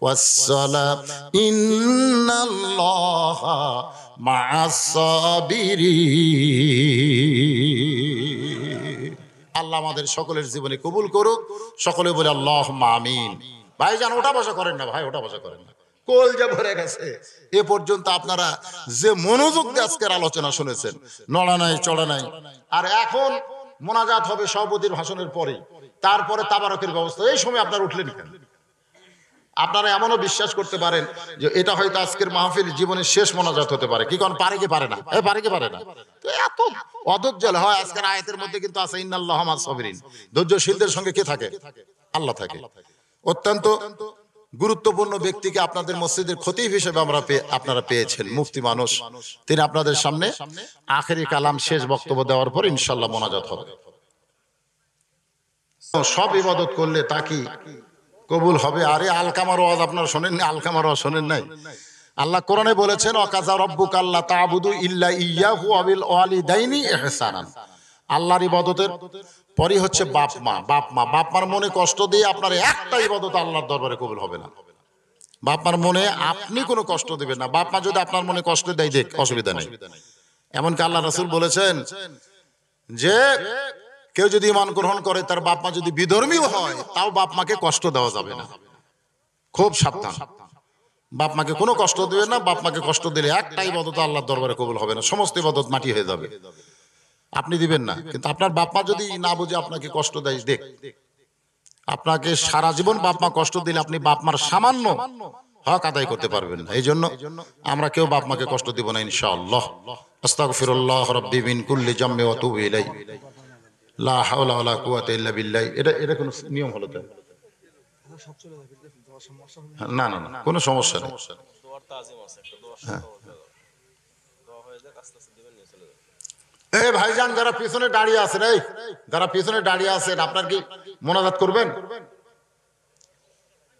ওয়াস-সালাহ ইন্নাল্লাহা মা'আস-সাবিরিন। আল্লাহ আমাদের সকলের জীবনে কবুল করুক। সকলে বলে আল্লাহুম্মা আমিন। ভাইজান ওঠা বসা করেন না, ভাই ওঠা বসা করেন না, কলজা ভরে গেছে। এ পর্যন্ত আপনারা যে মনোযোগ দিয়ে আজকের আলোচনা শুনেছেন, নড়া নাই চড়া নাই। আর এখন মোনাজাত হবে সভাপতির ভাষণের পরে, তারপরে তাবারকের ব্যবস্থা। এই সময় আপনারা উঠলেন কেন? আপনারা এমনও বিশ্বাস করতে পারেন যে এটা হয়তো আজকের মাহফিল জীবনের শেষ মোনাজাত হতে পারে। কি কারণ পারে কি পারে না? পারে কি পারে না? তো এত অধৈর্য হয়। আজকের আয়াতের মধ্যে কিন্তু আছে ইন্নাল্লাহা মা'আস সাবিরিন। ধৈর্যশীলদের সঙ্গে কে থাকে? আল্লাহ থাকে। অত্যন্ত গুরুত্বপূর্ণ ব্যক্তিকে আপনাদের মসজিদের খতিব হিসেবে আপনারা পেয়েছেন, মুফতি মানুষ। তিনি আপনাদের সামনে আখেরি কালাম শেষ বক্তব্য দেওয়ার পর ইনশাআল্লাহ মোনাজাত হবে। সব ইবাদত করলে তা কি কবুল হবে? আরে আলকামার ওয়াজ আপনারা শোনেননি? আলকামার ওয়াজ শোনেন নাই? আল্লাহ কোরআনে বলেছেন ওয়াকাযা রাব্বুকা আল্লা তা'বুদু ইল্লা ইয়্যাহু ওয়া বিল ওয়ালিদাইনি ইহসানান। আল্লাহর ইবাদতের পরই হচ্ছে বাপ মা। বাপ মার মনে কষ্ট দিয়ে আপনার একটা ইবাদত আল্লাহর দরবারে কবুল হবে না। বাপ মার মনে আপনি কোনো কষ্ট দিবেন না। বাপ মা যদি আপনার মনে কষ্ট দেয়, দেখ, অসুবিধা নেই। এমনকি আল্লাহ রাসূল বলেছেন যে কেউ যদি ঈমান গ্রহণ করে, তার বাপ মা যদি বিধর্মীও হয়, তাও বাপ মাকে কষ্ট দেওয়া যাবে না। খুব সাবধান। বাপ মাকে কোনো কষ্ট দেবে না। বাপ মাকে কষ্ট দিলে একটা ইবাদত আল্লাহর দরবারে কবুল হবে না, সমস্ত ইবাদত মাটি হয়ে যাবে। আপনি দিবেন না, কিন্তু আপনার বাপ মা যদি না বুঝে আপনাকে কষ্ট দেয়, দেখ, আপনাকে সারা জীবন বাপ মা কষ্ট দিলে আপনি বাপ মার সামান্য হক আদায় করতে পারবেন না। এই জন্য আমরা কেউ বাপ মাকে কষ্ট দিব না ইনশাআল্লাহ। আস্তাগফিরুল্লাহ রাব্বি মিন কুল্লি জামমি ওয়া তুবু ইলাইহি লা হাওলা ওয়ালা কুওয়াতা ইল্লা বিল্লাহ। এটা কোন নিয়ম হলো? তাই না, কোনো সমস্যা নেই। এই ভাইজান যারা পিছনে দাঁড়িয়ে আছেন, যারা পিছনে দাঁড়িয়ে আছেন, আপনার কি মোনাজাত করবেন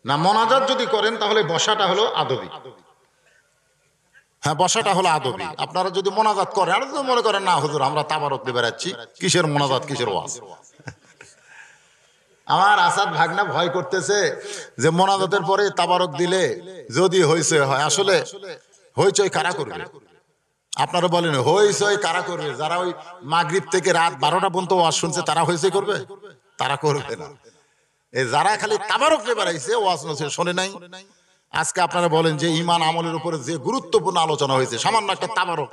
না? মোনাজাত যদি করেন তাহলে বসাটা হলো আদবি। হ্যাঁ, বসাটা হলো আদবি। আপনারা যদি মোনাজাত করেন, আর যদি মনে করেন না হুজুর আমরা তাবারক দিয়ে বেড়াচ্ছি, কিসের মোনাজাত, কিসের ওয়াজ। আমার আসাদ ভাগনা ভয় করতেছে যে মোনাজাতের পরে তাবারক দিলে যদি হইচই হয়। আসলে হইচই কারা করবে? আপনারা বলেন হইচই কারা করবে? যারা ওই মাগরিব থেকে রাত 12টা পর্যন্ত ওয়াজ শুনছে, তারা হইচই করবে? তারা করবে না। এই যারা খালি তাবারক দিয়ে বেড়াইছে, ওয়াজ শোনে নাই। আজকে আপনারা বলেন যে ঈমান আমলের উপরে যে গুরুত্বপূর্ণ আলোচনা হয়েছে, সামান্য একটা তাবারক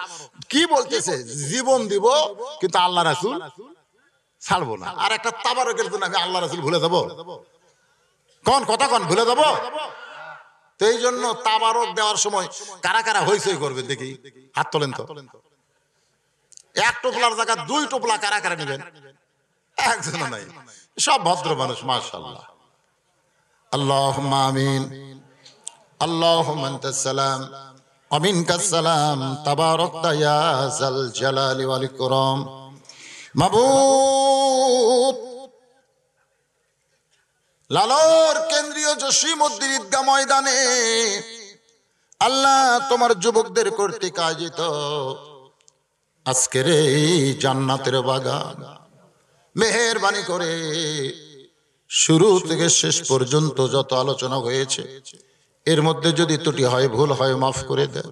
কি বলতেছে? জীবন দিব কিন্তু আল্লাহ রাসূল ছাড়বো না। আর একটা তাবারকের জন্য আমি আল্লাহ রাসূল ভুলে যাবো? কোন কথা কোন ভুলে যাবো? তো এই জন্য তাবারক দেওয়ার সময় কারা কারা হইচই করবে দেখি, হাত তোলেন তো। এক টোপলার জায়গা 2 টোপলা কারা কারা নেবেন? একজনও নাই, সব ভদ্র মানুষ মাশাআল্লাহ। আল্লাহুম্মা আমিন। আল্লাহুম্মা আনতাস সালাম ওয়া মিনকাস সালাম তাবারাকতা ইয়া যাল জালালি ওয়াল ইকরাম। মাবুদ, লালর কেন্দ্রীয় জসিমউদ্দিন ঈদগাহ ময়দানে আল্লাহ তোমার যুবকদের কর্তৃক আয়োজিত আজকের এই জান্নাতের বাগান, মেহেরবানি করে শুরু থেকে শেষ পর্যন্ত যত আলোচনা হয়েছে, এর মধ্যে যদি ত্রুটি হয়, ভুল হয়, মাফ করে দেন।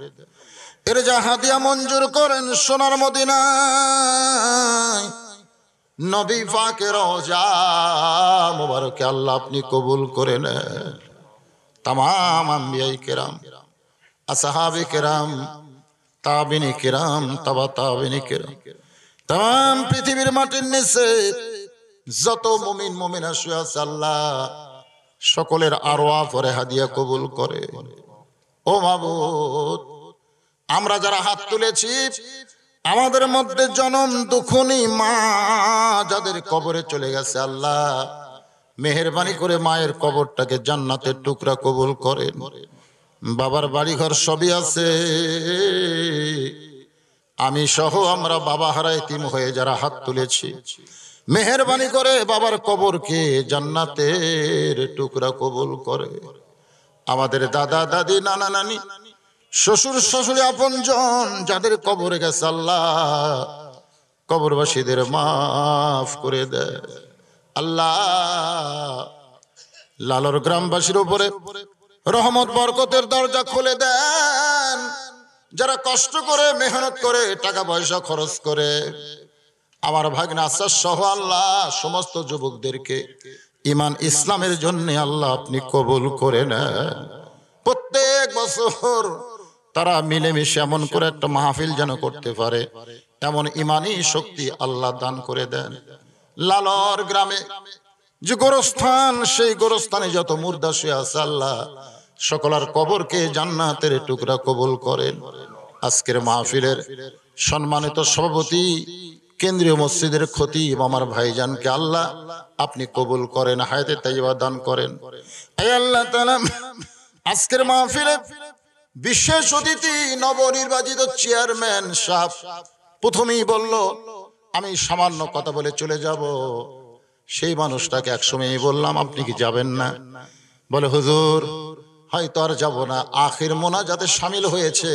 এর যা হাদিয়া মঞ্জুর করেন সোনার মদিনায় নবী পাকের রওজা মুবারকে আল্লাহ আপনি কবুল করে নেন। तमाम अंबिया किराम, असहाबे किराम, ताबिनी किराम, तबा ताबिनी किराम, तमाम पृथ्वीर माटिर निचे যত মুমিন মুমিনা শুয়ে আছে আল্লাহ সকলের আরওয়াহ পরে হাদিয়া কবুল করে। ও মাবুদ, আমরা যারা হাত তুলেছি, আমাদের মধ্যে জনম দুঃখনী মা যাদের কবরে চলে গেছে আল্লাহ মেহেরবানি করে মায়ের কবরটাকে জান্নাতের টুকরা কবুল করেন। বাবার বাড়ি ঘর সবই আছে, আমি সহ আমরা বাবা হারা এতিম হয়ে যারা হাত তুলেছি, মেহেরবানি করে বাবার কবরকে জান্নাতের টুকরা কবুল করে। আমাদের দাদা দাদি নানা নানি শ্বশুর শাশুড়ি আপনজন যাদের কবরে গেছে আল্লাহ কবরবাসীদের মাফ করে দেয় আল্লাহ। লালর গ্রামবাসীর উপরে রহমত বরকতের দরজা খুলে দেন। যারা কষ্ট করে মেহনত করে টাকা পয়সা খরচ করে আমার ভাগনা আসার সহ আল্লাহ সমস্ত যুবকদেরকে ঈমান ইসলামের জন্য আল্লাহ আপনি কবুল করে নেন। প্রত্যেক বছর তারা মিলেমিশে এমন করে একটা মাহফিল যেন করতে পারে এমন ঈমানি শক্তি আল্লাহ দান করে দেন। লালর গ্রামে যে গোরস্থান সেই গোরস্থানে যত মুর্দা শুয়ে আছে আল্লাহ সকলের কবরকে জান্নাতের টুকরা কবুল করেন। আজকের মাহফিলের সম্মানিত সভাপতি কেন্দ্রীয় মসজিদের খতিব আমার ভাইজানকে আল্লাহ আপনি কবুল করেন, হায়াতে তাইয়্যিবা দান করেন। হে আল্লাহ তাআলা আজকের মাহফিলে বিশেষ অতিথি নবনির্বাচিত চেয়ারম্যান সাহেব প্রথমেই বলল আমি সামান্য কথা বলে চলে যাব। সেই মানুষটাকে একসময় বললাম আপনি কি যাবেন না? বলে হুজুর হয়তো আর যাব না। আখির মোনাজাতে শামিল হয়েছে।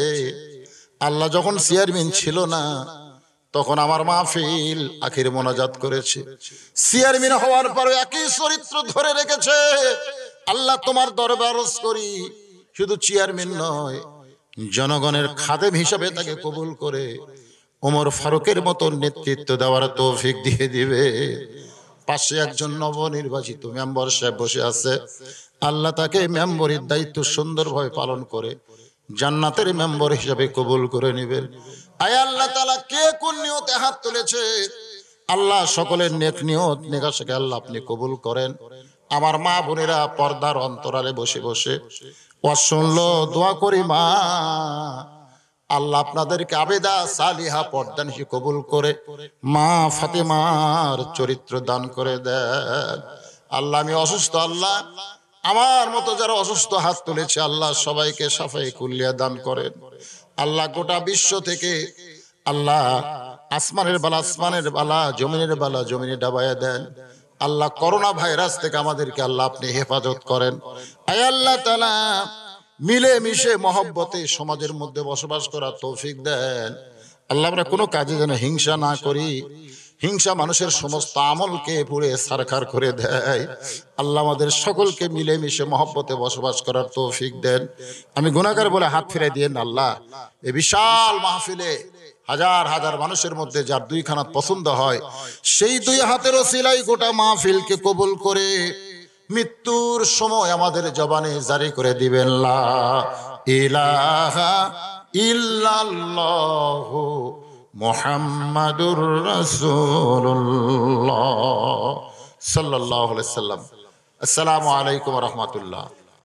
আল্লাহ যখন চেয়ারম্যান ছিল না তখন আমার মাহফিল আখির মোনাজাত করেছে। চেয়ারম্যান হওয়ার পর একই চরিত্র ধরে রেখেছে। আল্লাহ তোমার দরবারে আরজ করি শুধু চেয়ারম্যান নয় জনগণের খাদেম হিসাবে তাকে কবুল করে ওমর ফারুকের মতো নেতৃত্ব দেওয়ার তৌফিক দিয়ে দিবে। পাশে একজন নবনির্বাচিত মেম্বার সাহেব বসে আছে। আল্লাহ তাকে মেম্বরের দায়িত্ব সুন্দরভাবে পালন করে জান্নাতের মেম্বার হিসাবে কবুল করে নেবেন। আয় আল্লাহ তাআলা কে কোন নিয়তে হাত তুলেছে আল্লাহ সকলের নেক নিয়ত নেকাশাকে আল্লাহ আপনি কবুল করেন। আমার মা বোনেরা পর্দার অন্তরালে বসে বসে ওয়াজ শুনলো দোয়া করি মা আল্লাহ আপনাদেরকে আবেদা সালিহা পর্দানিশী কবুল করে মা ফাতেমার চরিত্র দান করে দেন। আল্লাহ আমি অসুস্থ, আল্লাহ আমার মতো যারা অসুস্থ হাত তুলেছে আল্লাহ সবাইকে শাফায়ে কুল্লিয়া দান করেন। আল্লাহ গোটা বিশ্ব থেকে আল্লাহ আসমানের বালা আসমানের বালা জমিনের বালা জমিনে ডাবায়া দেন। আল্লাহ করোনা ভাইরাস থেকে আমাদেরকে আল্লাহ আপনি হেফাজত করেন। আয় আল্লাহ তাআলা মিলে মিশে মহব্বতে সমাজের মধ্যে বসবাস করার তৌফিক দেন। আল্লাহ আমরা কোনো কাজে যেন হিংসা না করি। হিংসা মানুষের সমস্ত আমলকে পুড়ে ছারখার করে দেয়। আল্লাহ আমাদের সকলকে মিলে মিশে মহব্বতে বসবাস করার তৌফিক দেন। আমি গুনাহগার বলে হাত ফিরাই দিয়েন আল্লাহ। এই বিশাল মাহফিলে হাজার হাজার মানুষের মধ্যে যার দুই খানা পছন্দ হয় সেই দুই হাতের ওসিলায় গোটা মাহফিলকে কবুল করে মৃত্যুর সময় আমাদের জবানে জারি করে দিবেন লা ইলাহা ইল্লাল্লাহু মুহাম্মাদুর রাসূলুল্লাহ সাল্লাল্লাহু আলাইহি ওয়াসাল্লাম। আসসালামু আলাইকুম ওয়া রাহমাতুল্লাহ।